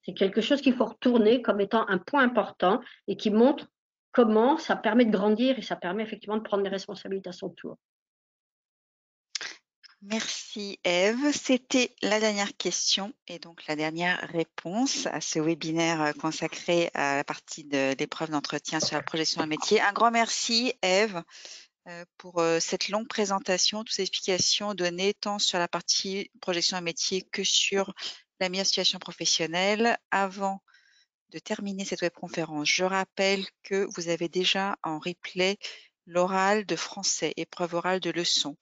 C'est quelque chose qu'il faut retourner comme étant un point important et qui montre comment ça permet de grandir et ça permet effectivement de prendre des responsabilités à son tour. Merci Ève. C'était la dernière question et donc la dernière réponse à ce webinaire consacré à la partie de l'épreuve d'entretien sur la projection de métier. Un grand merci Ève pour cette longue présentation, toutes ces explications données tant sur la partie projection de métier que sur la mise en situation professionnelle. Avant de terminer cette webconférence, je rappelle que vous avez déjà en replay l'oral de français, épreuve orale de leçon,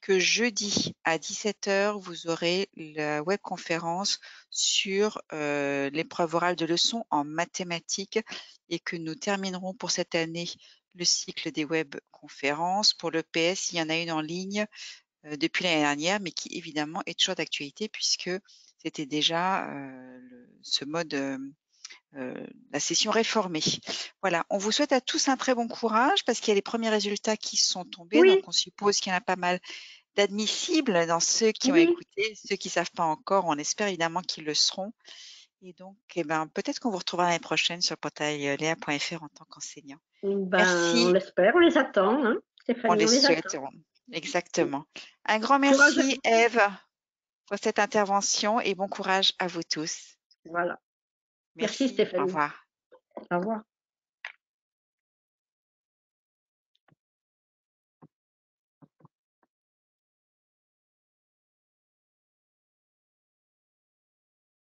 que jeudi à 17h, vous aurez la webconférence sur l'épreuve orale de leçon en mathématiques et que nous terminerons pour cette année le cycle des webconférences. Pour le PS, il y en a une en ligne depuis l'année dernière, mais qui évidemment est toujours d'actualité puisque c'était déjà ce mode la session réformée. Voilà, on vous souhaite à tous un très bon courage parce qu'il y a les premiers résultats qui sont tombés, Oui, donc on suppose qu'il y en a pas mal d'admissibles dans ceux qui ont oui, écouté. Ceux qui ne savent pas encore, on espère évidemment qu'ils le seront. Et donc, eh ben, peut-être qu'on vous retrouvera l'année prochaine sur le portail léa.fr en tant qu'enseignant. ben on Merci, l'espère, on les attend, hein, on Stéphanie, les on les attend. souhaite. Exactement. Un grand Courage à merci, vous. Ève, pour cette intervention et bon courage à vous tous. Voilà. Merci Merci, au Stéphanie. revoir. Au revoir.